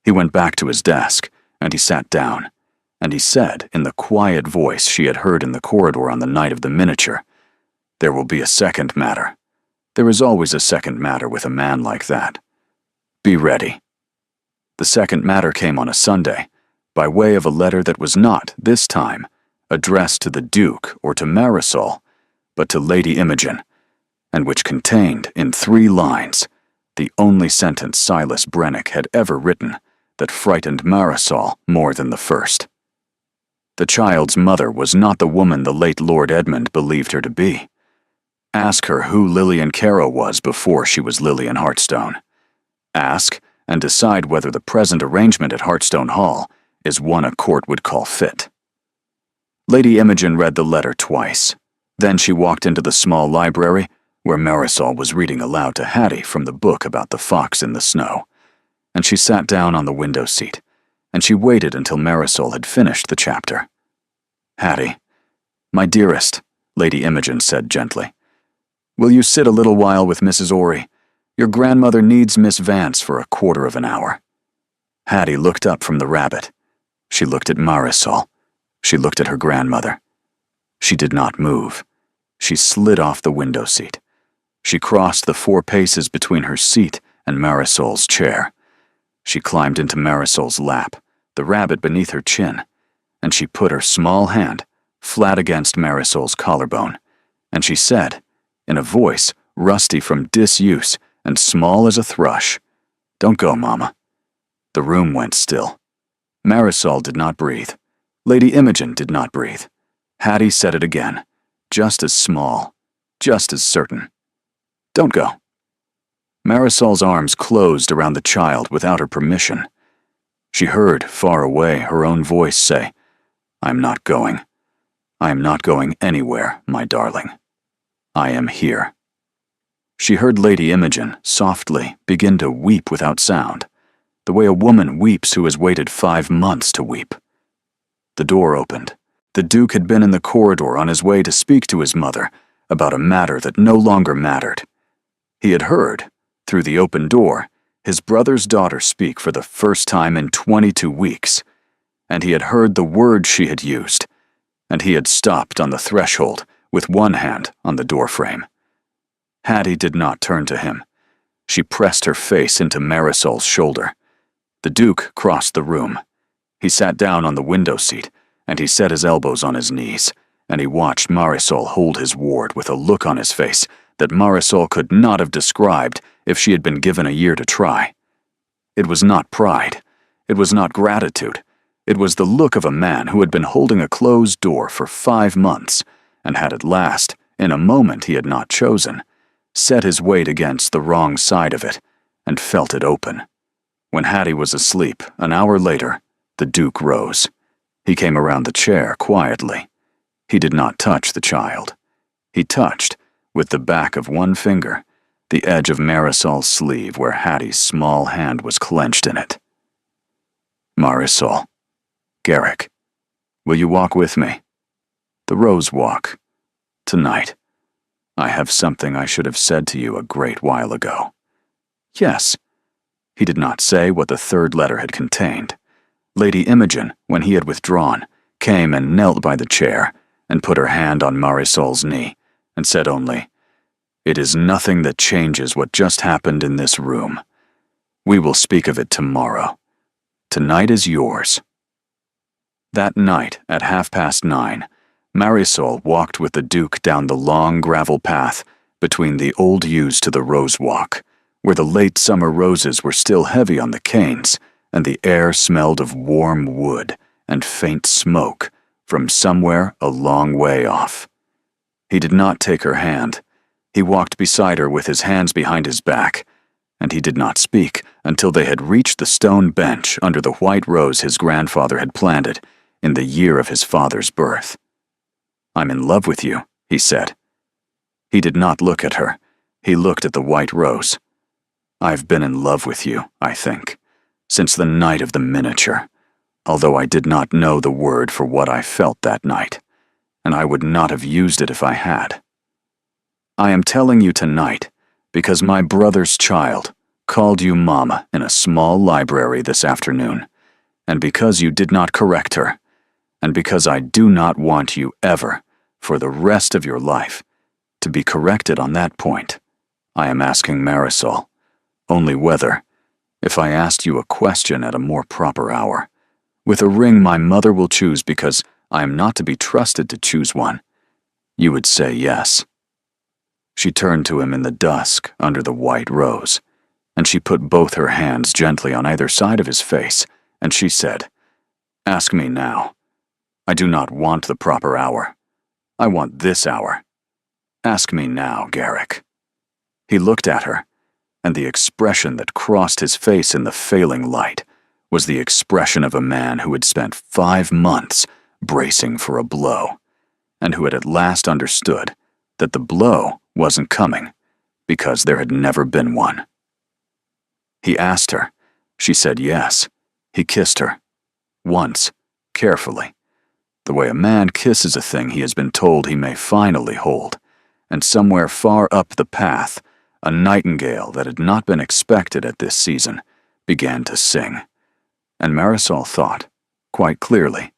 He went back to his desk, and he sat down, and he said in the quiet voice she had heard in the corridor on the night of the miniature, "There will be a second matter. There is always a second matter with a man like that. Be ready." The second matter came on a Sunday, by way of a letter that was not, this time, addressed to the Duke or to Marisol, but to Lady Imogen, and which contained, in 3 lines, the only sentence Silas Brennick had ever written that frightened Marisol more than the first. The child's mother was not the woman the late Lord Edmund believed her to be. Ask her who Lillian Carrow was before she was Lillian Hartstone. Ask and decide whether the present arrangement at Hartstone Hall is one a court would call fit. Lady Imogen read the letter twice. Then she walked into the small library where Marisol was reading aloud to Hattie from the book about the fox in the snow, and she sat down on the window seat, and she waited until Marisol had finished the chapter. "Hattie, my dearest," Lady Imogen said gently, "will you sit a little while with Mrs. Orry? Your grandmother needs Miss Vance for a quarter of an hour." Hattie looked up from the rabbit. She looked at Marisol. She looked at her grandmother. She did not move. She slid off the window seat. She crossed the 4 paces between her seat and Marisol's chair. She climbed into Marisol's lap, the rabbit beneath her chin, and she put her small hand flat against Marisol's collarbone, and she said, in a voice rusty from disuse and small as a thrush, "Don't go, Mama." The room went still. Marisol did not breathe. Lady Imogen did not breathe. Hattie said it again, just as small, just as certain. "Don't go." Marisol's arms closed around the child without her permission. She heard, far away, her own voice say, "I'm not going. I am not going anywhere, my darling. I am here." She heard Lady Imogen, softly, begin to weep without sound, the way a woman weeps who has waited 5 months to weep. The door opened. The Duke had been in the corridor on his way to speak to his mother about a matter that no longer mattered. He had heard, through the open door, his brother's daughter speak for the first time in 22 weeks, and he had heard the words she had used, and he had stopped on the threshold with one hand on the doorframe. Hattie did not turn to him. She pressed her face into Marisol's shoulder. The Duke crossed the room. He sat down on the window seat, and he set his elbows on his knees, and he watched Marisol hold his ward with a look on his face that Marisol could not have described if she had been given a year to try. It was not pride. It was not gratitude. It was the look of a man who had been holding a closed door for 5 months, and had at last, in a moment he had not chosen, set his weight against the wrong side of it, and felt it open. When Hattie was asleep, an hour later, the Duke rose. He came around the chair quietly. He did not touch the child. He touched, with the back of one finger, the edge of Marisol's sleeve where Hattie's small hand was clenched in it. Marisol. Garrick. Will you walk with me? The Rose Walk. Tonight. I have something I should have said to you a great while ago. Yes. He did not say what the third letter had contained. Lady Imogen, when he had withdrawn, came and knelt by the chair and put her hand on Marisol's knee and said only, "It is nothing that changes what just happened in this room. We will speak of it tomorrow. Tonight is yours." That night, at 9:30, Marisol walked with the Duke down the long gravel path between the old yews to the Rose Walk, where the late summer roses were still heavy on the canes, and the air smelled of warm wood and faint smoke from somewhere a long way off. He did not take her hand. He walked beside her with his hands behind his back, and he did not speak until they had reached the stone bench under the white rose his grandfather had planted in the year of his father's birth. "I'm in love with you," he said. He did not look at her. He looked at the white rose. "I've been in love with you, I think, since the night of the miniature, although I did not know the word for what I felt that night, and I would not have used it if I had. I am telling you tonight because my brother's child called you Mama in a small library this afternoon, and because you did not correct her, and because I do not want you ever, for the rest of your life, to be corrected on that point. I am asking Marisol only whether, if I asked you a question at a more proper hour, with a ring my mother will choose because I am not to be trusted to choose one, you would say yes." She turned to him in the dusk under the white rose, and she put both her hands gently on either side of his face, and she said, "Ask me now. I do not want the proper hour. I want this hour. Ask me now, Garrick." He looked at her, and the expression that crossed his face in the failing light was the expression of a man who had spent 5 months bracing for a blow, and who had at last understood that the blow wasn't coming because there had never been one. He asked her. She said yes. He kissed her. Once, carefully, the way a man kisses a thing he has been told he may finally hold, and somewhere far up the path, a nightingale that had not been expected at this season began to sing, and Marisol thought, quite clearly,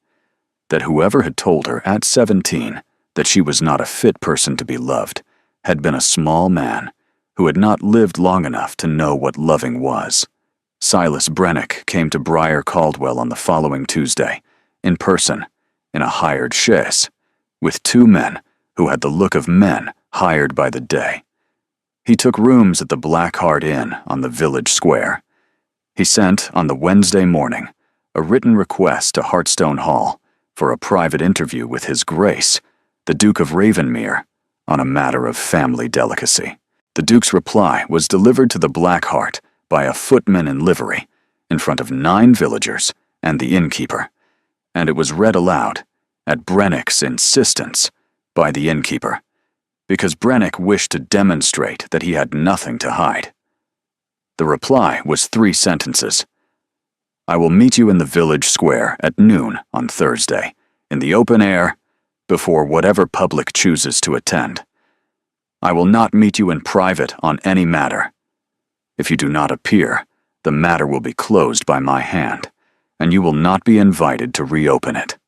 that whoever had told her at 17 that she was not a fit person to be loved had been a small man who had not lived long enough to know what loving was. Silas Brennick came to Briar Caldwell on the following Tuesday, in person, in a hired chaise, with 2 men who had the look of men hired by the day. He took rooms at the Black Hart Inn on the village square. He sent, on the Wednesday morning, a written request to Hartstone Hall for a private interview with His Grace, the Duke of Ravenmere, on a matter of family delicacy. The Duke's reply was delivered to the Black Hart by a footman in livery, in front of 9 villagers and the innkeeper, and it was read aloud, at Brennick's insistence, by the innkeeper, because Brennick wished to demonstrate that he had nothing to hide. The reply was 3 sentences. "I will meet you in the village square at noon on Thursday, in the open air, before whatever public chooses to attend. I will not meet you in private on any matter. If you do not appear, the matter will be closed by my hand, and you will not be invited to reopen it."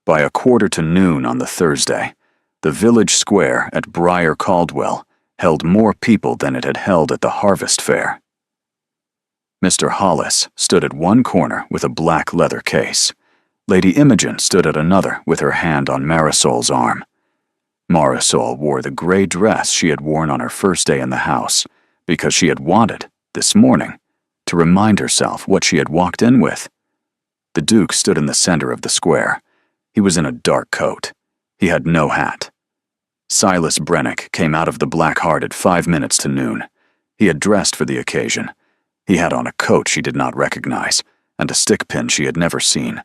By 1:15 on the Thursday, the village square at Briar Caldwell held more people than it had held at the harvest fair. Mr. Hollis stood at one corner with a black leather case. Lady Imogen stood at another with her hand on Marisol's arm. Marisol wore the gray dress she had worn on her first day in the house because she had wanted, this morning, to remind herself what she had walked in with. The Duke stood in the center of the square. He was in a dark coat. He had no hat. Silas Brennick came out of the Black Hart at 5 minutes to noon. He had dressed for the occasion. He had on a coat she did not recognize, and a stick-pin she had never seen,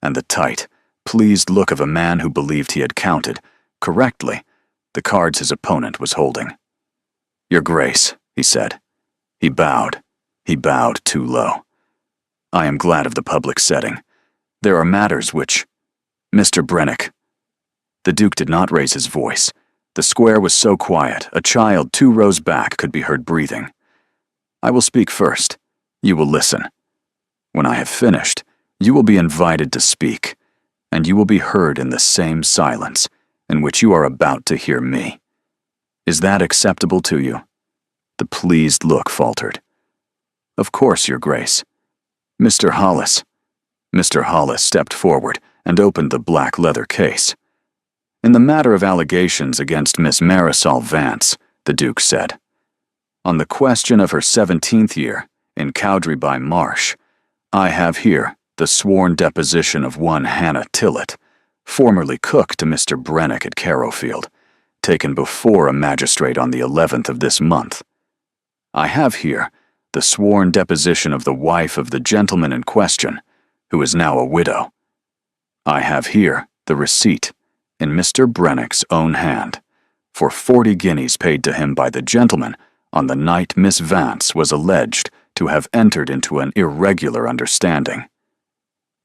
and the tight, pleased look of a man who believed he had counted, correctly, the cards his opponent was holding. "Your Grace," he said. He bowed too low. "I am glad of the public setting. There are matters which—" "Mr. Brennick." The Duke did not raise his voice. The square was so quiet, a child 2 rows back could be heard breathing. "I will speak first. You will listen. When I have finished, you will be invited to speak, and you will be heard in the same silence in which you are about to hear me. Is that acceptable to you?" The pleased look faltered. "Of course, Your Grace." "Mr. Hollis." Mr. Hollis stepped forward and opened the black leather case. "In the matter of allegations against Miss Marisol Vance," the Duke said, "on the question of her 17th year in Cowdray by Marsh, I have here the sworn deposition of one Hannah Tillett, formerly cook to Mr. Brennick at Carrowfield, taken before a magistrate on the 11th of this month. I have here the sworn deposition of the wife of the gentleman in question, who is now a widow. I have here the receipt, in Mr. Brennick's own hand, for 40 guineas paid to him by the gentleman on the night Miss Vance was alleged to have entered into an irregular understanding.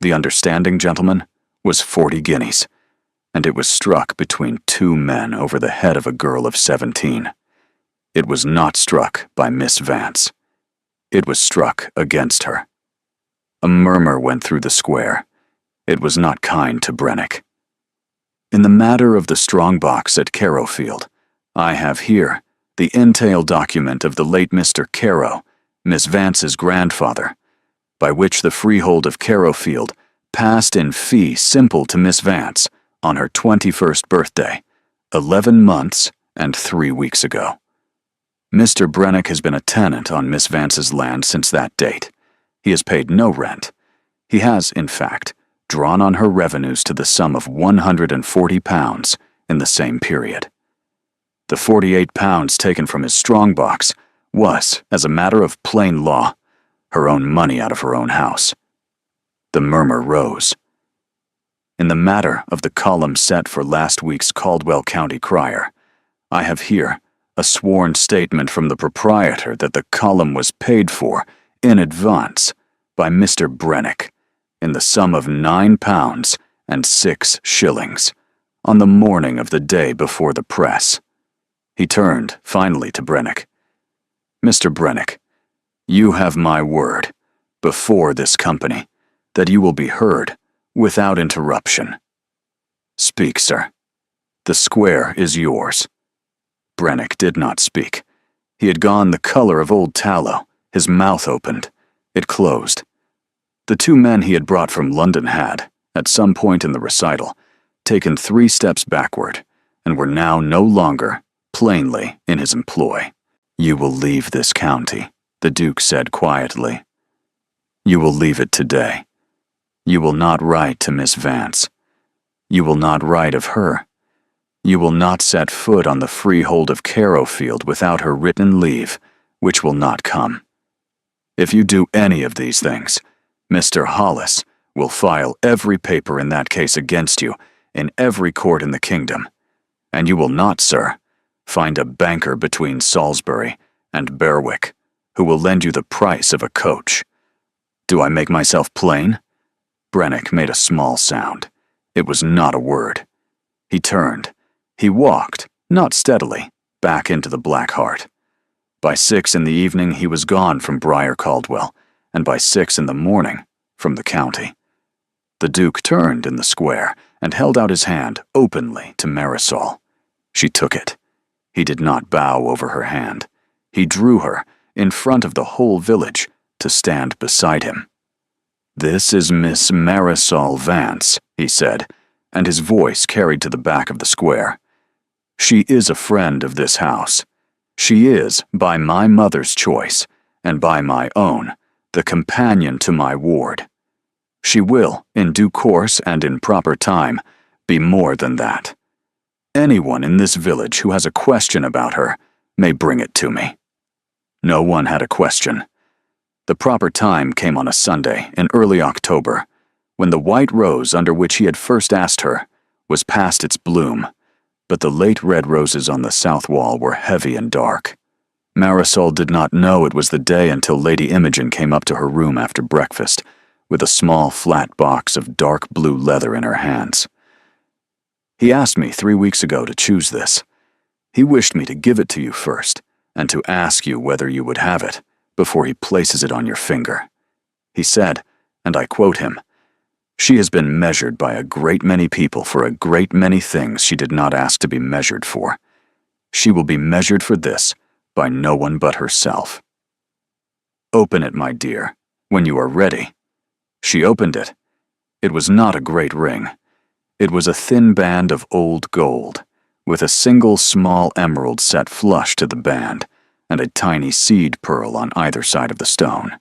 The understanding, gentlemen, was 40 guineas, and it was struck between 2 men over the head of a girl of 17. It was not struck by Miss Vance. It was struck against her." A murmur went through the square. It was not kind to Brennick. "In the matter of the strong-box at Carrowfield, I have here the entail document of the late Mr. Carrow, Miss Vance's grandfather, by which the freehold of Carrowfield passed in fee simple to Miss Vance on her 21st birthday, 11 months and 3 weeks ago. Mr. Brennick has been a tenant on Miss Vance's land since that date. He has paid no rent. He has, in fact, drawn on her revenues to the sum of £140 in the same period. The £48 taken from his strong-box was, as a matter of plain law, her own money out of her own house." The murmur rose. "In the matter of the column set for last week's Caldwell County Crier, I have here a sworn statement from the proprietor that the column was paid for, in advance, by Mr. Brennick, in the sum of £9 and 6 shillings, on the morning of the day before the press." He turned, finally, to Brennick. "Mr. Brennick, you have my word, before this company, that you will be heard, without interruption. Speak, sir. The square is yours." Brennick did not speak. He had gone the color of old tallow. His mouth opened. It closed. The 2 men he had brought from London had, at some point in the recital, taken 3 steps backward, and were now no longer, plainly, in his employ. "You will leave this county," the Duke said quietly. "You will leave it today. You will not write to Miss Vance. You will not write of her. You will not set foot on the freehold of Carrowfield without her written leave, which will not come. If you do any of these things, Mr. Hollis will file every paper in that case against you in every court in the kingdom, and you will not, sir, find a banker between Salisbury and Berwick who will lend you the price of a coach. Do I make myself plain?" Brennick made a small sound. It was not a word. He turned. He walked, not steadily, back into the Black Hart. By 6 in the evening, he was gone from Briar Caldwell, and by 6 in the morning, from the county. The Duke turned in the square and held out his hand openly to Marisol. She took it. He did not bow over her hand. He drew her, in front of the whole village, to stand beside him. "This is Miss Marisol Vance," he said, and his voice carried to the back of the square. "She is a friend of this house. She is, by my mother's choice, and by my own, the companion to my ward. She will, in due course and in proper time, be more than that. Anyone in this village who has a question about her may bring it to me." No one had a question. The proper time came on a Sunday in early October, when the white rose under which he had first asked her was past its bloom, but the late red roses on the south wall were heavy and dark. Marisol did not know it was the day until Lady Imogen came up to her room after breakfast, with a small flat box of dark blue leather in her hands. "He asked me 3 weeks ago to choose this. He wished me to give it to you first, and to ask you whether you would have it, before he places it on your finger. He said, and I quote him, 'She has been measured by a great many people for a great many things she did not ask to be measured for. She will be measured for this by no one but herself. Open it, my dear, when you are ready.' She opened it. It was not a great ring. It was a thin band of old gold, with a single small emerald set flush to the band, and a tiny seed pearl on either side of the stone.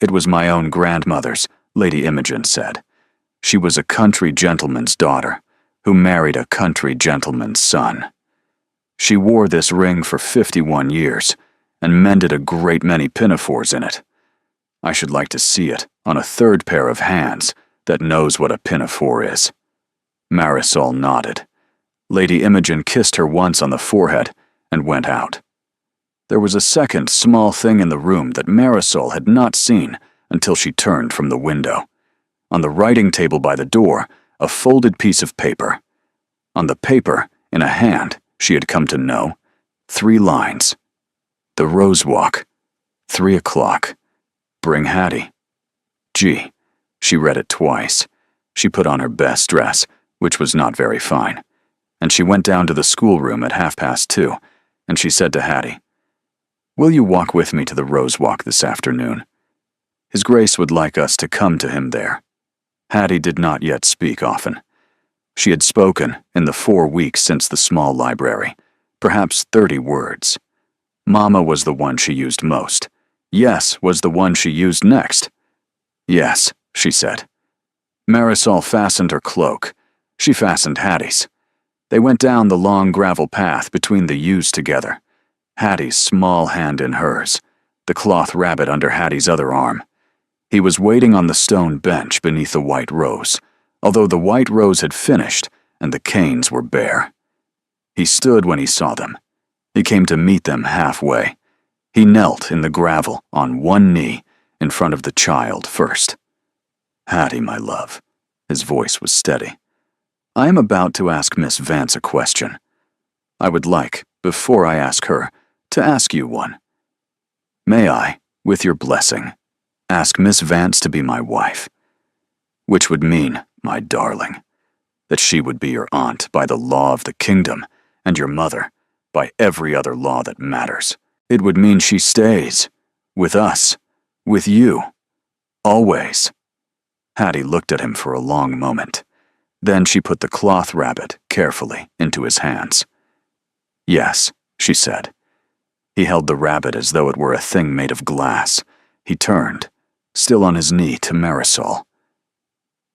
It was my own grandmother's, Lady Imogen said. She was a country gentleman's daughter, who married a country gentleman's son. She wore this ring for 51 years, and mended a great many pinafores in it. I should like to see it on a third pair of hands that knows what a pinafore is." Marisol nodded. Lady Imogen kissed her once on the forehead and went out. There was a second small thing in the room that Marisol had not seen until she turned from the window. On the writing table by the door, a folded piece of paper. On the paper, in a hand she had come to know, 3 lines. "The Rose Walk, 3 o'clock. Bring Hattie." Gee, she read it twice. She put on her best dress, which was not very fine, and she went down to the schoolroom at 2:30, and she said to Hattie, "Will you walk with me to the Rose Walk this afternoon? His Grace would like us to come to him there." Hattie did not yet speak often. She had spoken, in the 4 weeks since the small library, perhaps 30 words. Mama was the one she used most. Yes was the one she used next. "Yes," she said. Marisol fastened her cloak. She fastened Hattie's. They went down the long gravel path between the yews together, Hattie's small hand in hers, the cloth rabbit under Hattie's other arm. He was waiting on the stone bench beneath the white rose, although the white rose had finished and the canes were bare. He stood when he saw them. He came to meet them halfway. He knelt in the gravel on one knee in front of the child first. "Hattie, my love," his voice was steady, "I am about to ask Miss Vance a question. I would like, before I ask her, to ask you one. May I, with your blessing, ask Miss Vance to be my wife? Which would mean, my darling, that she would be your aunt by the law of the kingdom, and your mother by every other law that matters. It would mean she stays, with us, with you, always." Hattie looked at him for a long moment. Then she put the cloth rabbit carefully into his hands. "Yes," she said. He held the rabbit as though it were a thing made of glass. He turned, still on his knee, to Marisol.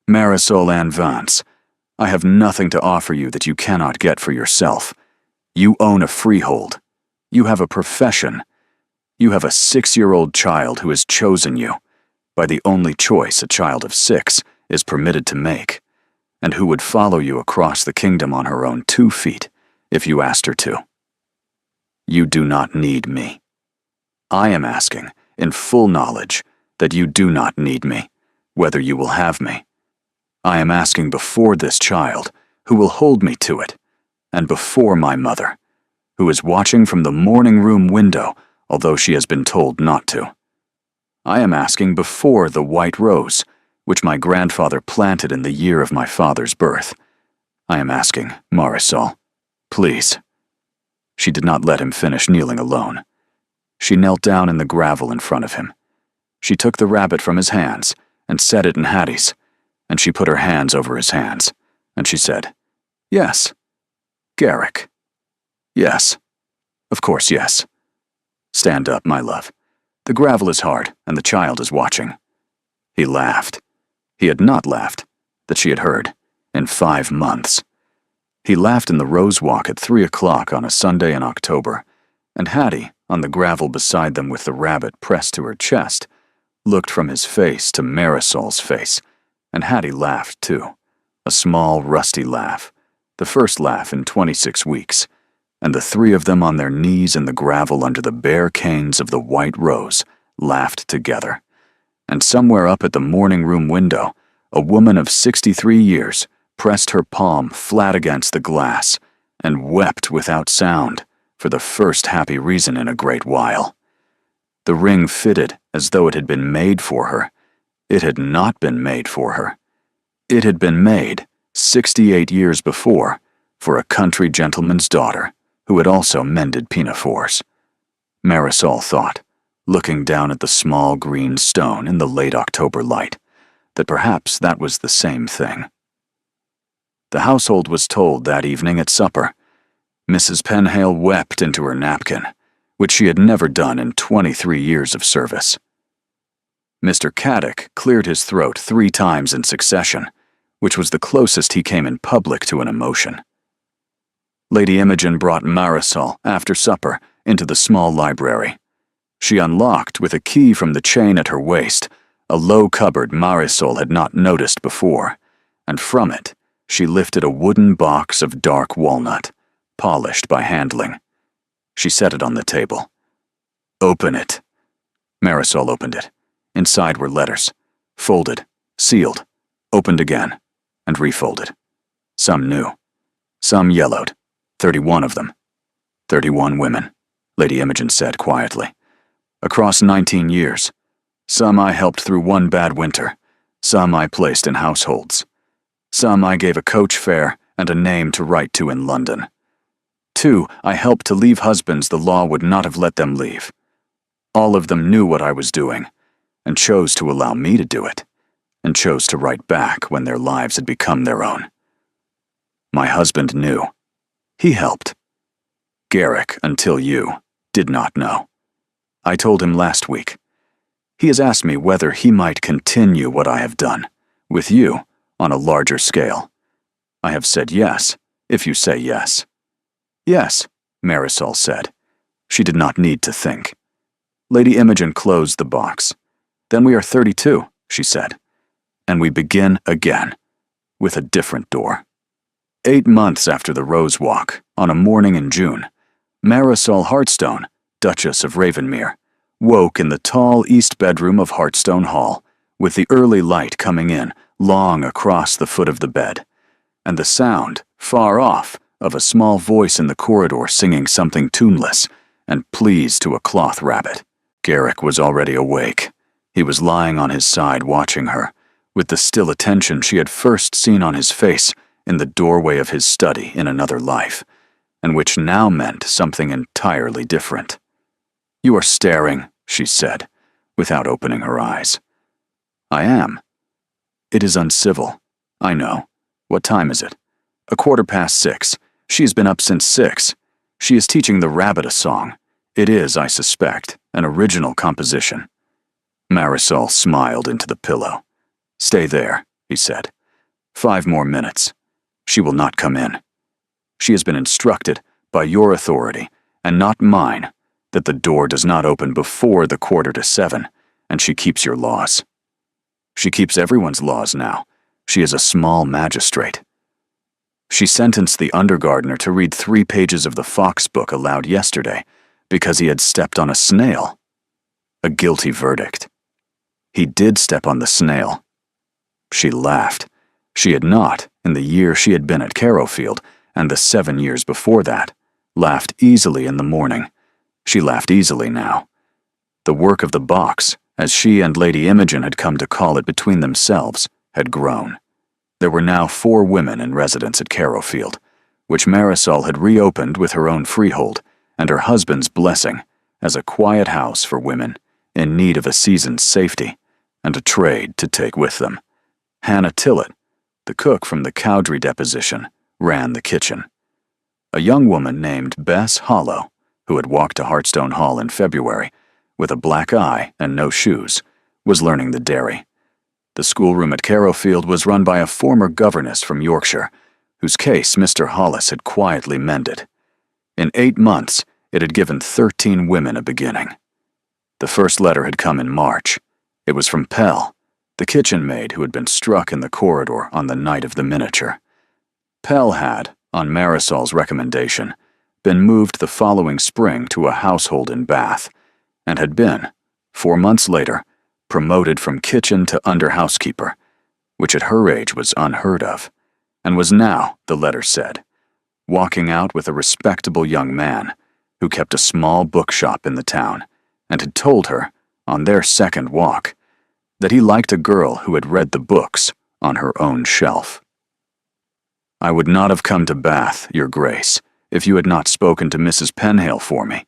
"Marisol Ann Vance, I have nothing to offer you that you cannot get for yourself. You own a freehold. You have a profession. You have a 6-year-old child who has chosen you, by the only choice a child of 6 is permitted to make, and who would follow you across the kingdom on her own 2 feet, if you asked her to. You do not need me. I am asking, in full knowledge, that you do not need me, whether you will have me. I am asking before this child, who will hold me to it, and before my mother, who is watching from the morning room window, although she has been told not to. I am asking before the white rose, which my grandfather planted in the year of my father's birth. I am asking, Marisol, please." She did not let him finish kneeling alone. She knelt down in the gravel in front of him. She took the rabbit from his hands and set it in Hattie's, and she put her hands over his hands, and she said, "Yes, Garrick. Yes, of course, yes. Stand up, my love. The gravel is hard, and the child is watching." He laughed. He had not laughed, that she had heard, in 5 months. He laughed in the Rose Walk at 3 o'clock on a Sunday in October, and Hattie, on the gravel beside them with the rabbit pressed to her chest, looked from his face to Marisol's face, and Hattie laughed too, a small, rusty laugh, the first laugh in 26 weeks, and the three of them on their knees in the gravel under the bare canes of the white rose laughed together. And somewhere up at the morning room window, a woman of 63 years pressed her palm flat against the glass and wept without sound for the first happy reason in a great while. The ring fitted as though it had been made for her. It had not been made for her. It had been made 68 years before for a country gentleman's daughter who had also mended pinafores. Marisol thought, looking down at the small green stone in the late October light, that perhaps that was the same thing. The household was told that evening at supper. Mrs. Penhale wept into her napkin, which she had never done in 23 years of service. Mr. Caddick cleared his throat 3 times in succession, which was the closest he came in public to an emotion. Lady Imogen brought Marisol, after supper, into the small library. She unlocked, with a key from the chain at her waist, a low cupboard Marisol had not noticed before, and from it she lifted a wooden box of dark walnut, polished by handling. She set it on the table. "Open it." Marisol opened it. Inside were letters, folded, sealed, opened again, and refolded. Some new, some yellowed, 31 of them. 31 women, Lady Imogen said quietly. Across 19 years. Some I helped through one bad winter, some I placed in households. Some I gave a coach fare and a name to write to in London. 2 I helped to leave husbands the law would not have let them leave. All of them knew what I was doing, and chose to allow me to do it, and chose to write back when their lives had become their own. My husband knew. He helped. Garrick, until you, did not know. I told him last week. He has asked me whether he might continue what I have done, with you, on a larger scale. I have said yes, if you say yes. Yes, Marisol said. She did not need to think. Lady Imogen closed the box. Then we are 32, she said. And we begin again, with a different door. 8 months after the Rose Walk, on a morning in June, Marisol Hartstone, Duchess of Ravenmere, woke in the tall east bedroom of Hartstone Hall, with the early light coming in long across the foot of the bed, and the sound, far off, of a small voice in the corridor singing something tuneless and pleased to a cloth rabbit. Garrick was already awake. He was lying on his side watching her, with the still attention she had first seen on his face in the doorway of his study in another life, and which now meant something entirely different. "You are staring," she said, without opening her eyes. "I am. It is uncivil. I know. What time is it? 6:15. She has been up since 6. She is teaching the rabbit a song. It is, I suspect, an original composition." Marisol smiled into the pillow. "Stay there," he said. 5 more minutes. She will not come in. She has been instructed, by your authority, and not mine, that the door does not open before the 6:45, and she keeps your laws. She keeps everyone's laws now. She is a small magistrate. She sentenced the undergardener to read 3 pages of the Fox book aloud yesterday because he had stepped on a snail. A guilty verdict. He did step on the snail. She laughed. She had not, in the year she had been at Carrowfield, and the 7 years before that, laughed easily in the morning. She laughed easily now. The work of the box, as she and Lady Imogen had come to call it between themselves, had grown. There were now 4 women in residence at Carrowfield, which Marisol had reopened with her own freehold and her husband's blessing as a quiet house for women in need of a season's safety and a trade to take with them. Hannah Tillett, the cook from the Cowdrey deposition, ran the kitchen. A young woman named Bess Hollow, who had walked to Hartstone Hall in February, with a black eye and no shoes, was learning the dairy. The schoolroom at Carrowfield was run by a former governess from Yorkshire, whose case Mr. Hollis had quietly mended. In 8 months, it had given 13 women a beginning. The first letter had come in March. It was from Pell, the kitchen maid who had been struck in the corridor on the night of the miniature. Pell had, on Marisol's recommendation, been moved the following spring to a household in Bath, and had been, 4 months later, promoted from kitchen to under-housekeeper, which at her age was unheard of, and was now, the letter said, walking out with a respectable young man who kept a small bookshop in the town, and had told her, on their second walk, that he liked a girl who had read the books on her own shelf. I would not have come to Bath, Your Grace, if you had not spoken to Mrs. Penhale for me.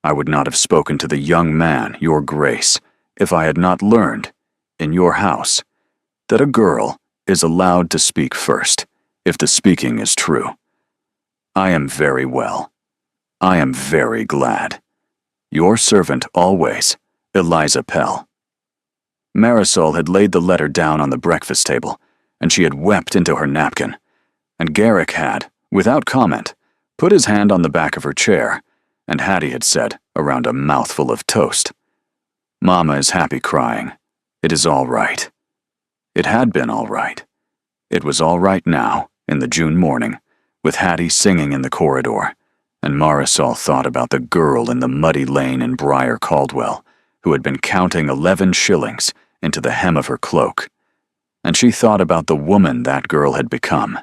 I would not have spoken to the young man, Your Grace, if I had not learned, in your house, that a girl is allowed to speak first, if the speaking is true. I am very well. I am very glad. Your servant always, Eliza Pell. Marisol had laid the letter down on the breakfast table, and she had wept into her napkin, and Garrick had, without comment, put his hand on the back of her chair, and Hattie had said, around a mouthful of toast, "Mama is happy crying. It is all right." It had been all right. It was all right now, in the June morning, with Hattie singing in the corridor, and Marisol thought about the girl in the muddy lane in Briar Caldwell, who had been counting 11 shillings into the hem of her cloak, and she thought about the woman that girl had become,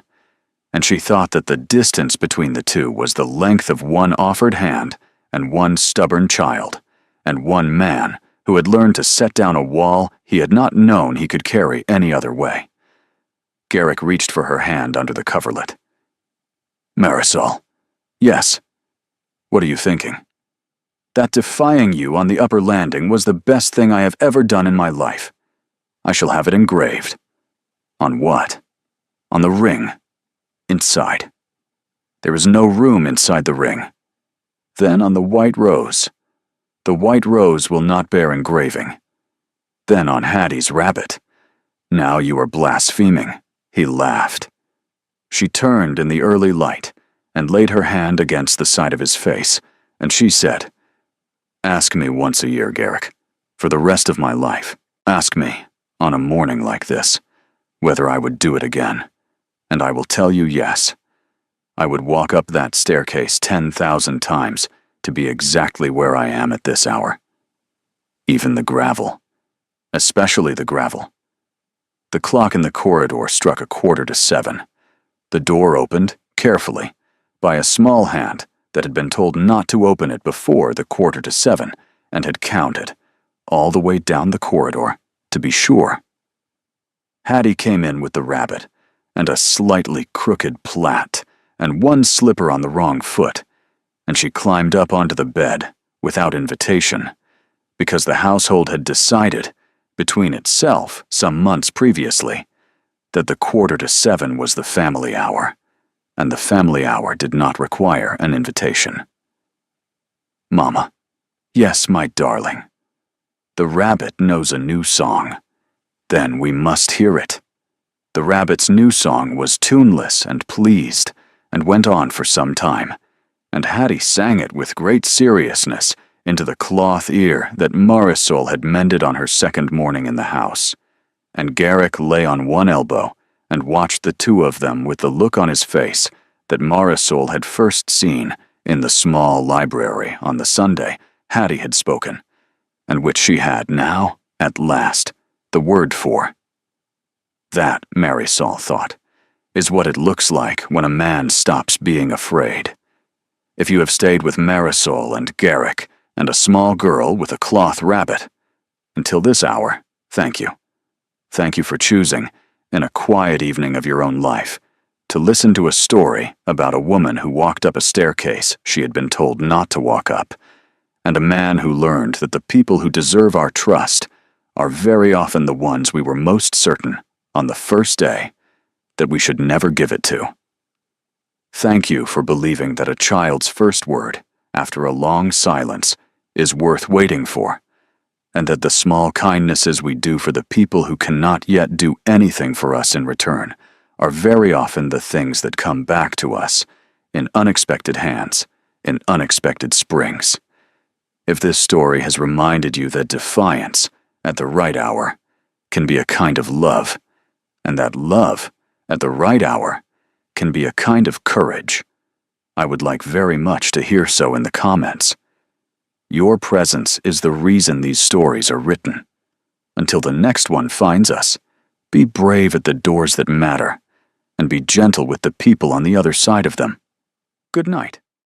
and she thought that the distance between the two was the length of one offered hand and one stubborn child, and one man who had learned to set down a wall he had not known he could carry any other way. Garrick reached for her hand under the coverlet. "Marisol." "Yes." "What are you thinking?" "That defying you on the upper landing was the best thing I have ever done in my life. I shall have it engraved." "On what?" "On the ring. Inside." "There is no room inside the ring." "Then on the white rose." "The white rose will not bear engraving." "Then on Hattie's rabbit." "Now you are blaspheming." He laughed. She turned in the early light and laid her hand against the side of his face, and she said, "Ask me once a year, Garrick, for the rest of my life. Ask me, on a morning like this, whether I would do it again, and I will tell you yes. I would walk up that staircase 10,000 times to be exactly where I am at this hour. Even the gravel. Especially the gravel." The clock in the corridor struck 7:15. The door opened, carefully, by a small hand that had been told not to open it before the 7:15 and had counted, all the way down the corridor, to be sure. Hattie came in with the rabbit, and a slightly crooked plait, and one slipper on the wrong foot, and she climbed up onto the bed, without invitation, because the household had decided, between itself some months previously, that the 7:15 was the family hour, and the family hour did not require an invitation. "Mama." "Yes, my darling." "The rabbit knows a new song. Then we must hear it." The rabbit's new song was tuneless and pleased, and went on for some time, and Hattie sang it with great seriousness into the cloth ear that Marisol had mended on her second morning in the house, and Garrick lay on one elbow and watched the two of them with the look on his face that Marisol had first seen in the small library on the Sunday Hattie had spoken, and which she had now, at last, the word for. That, Marisol thought, is what it looks like when a man stops being afraid. if you have stayed with Marisol and Garrick and a small girl with a cloth rabbit, until this hour, thank you. Thank you for choosing, in a quiet evening of your own life, to listen to a story about a woman who walked up a staircase she had been told not to walk up, and a man who learned that the people who deserve our trust are very often the ones we were most certain, on the first day, that we should never give it to. Thank you for believing that a child's first word, after a long silence, is worth waiting for, and that the small kindnesses we do for the people who cannot yet do anything for us in return are very often the things that come back to us in unexpected hands, in unexpected springs. If this story has reminded you that defiance, at the right hour, can be a kind of love, and that love, at the right hour, can be a kind of courage, I would like very much to hear so in the comments. Your presence is the reason these stories are written. Until the next one finds us, be brave at the doors that matter, and be gentle with the people on the other side of them. Good night.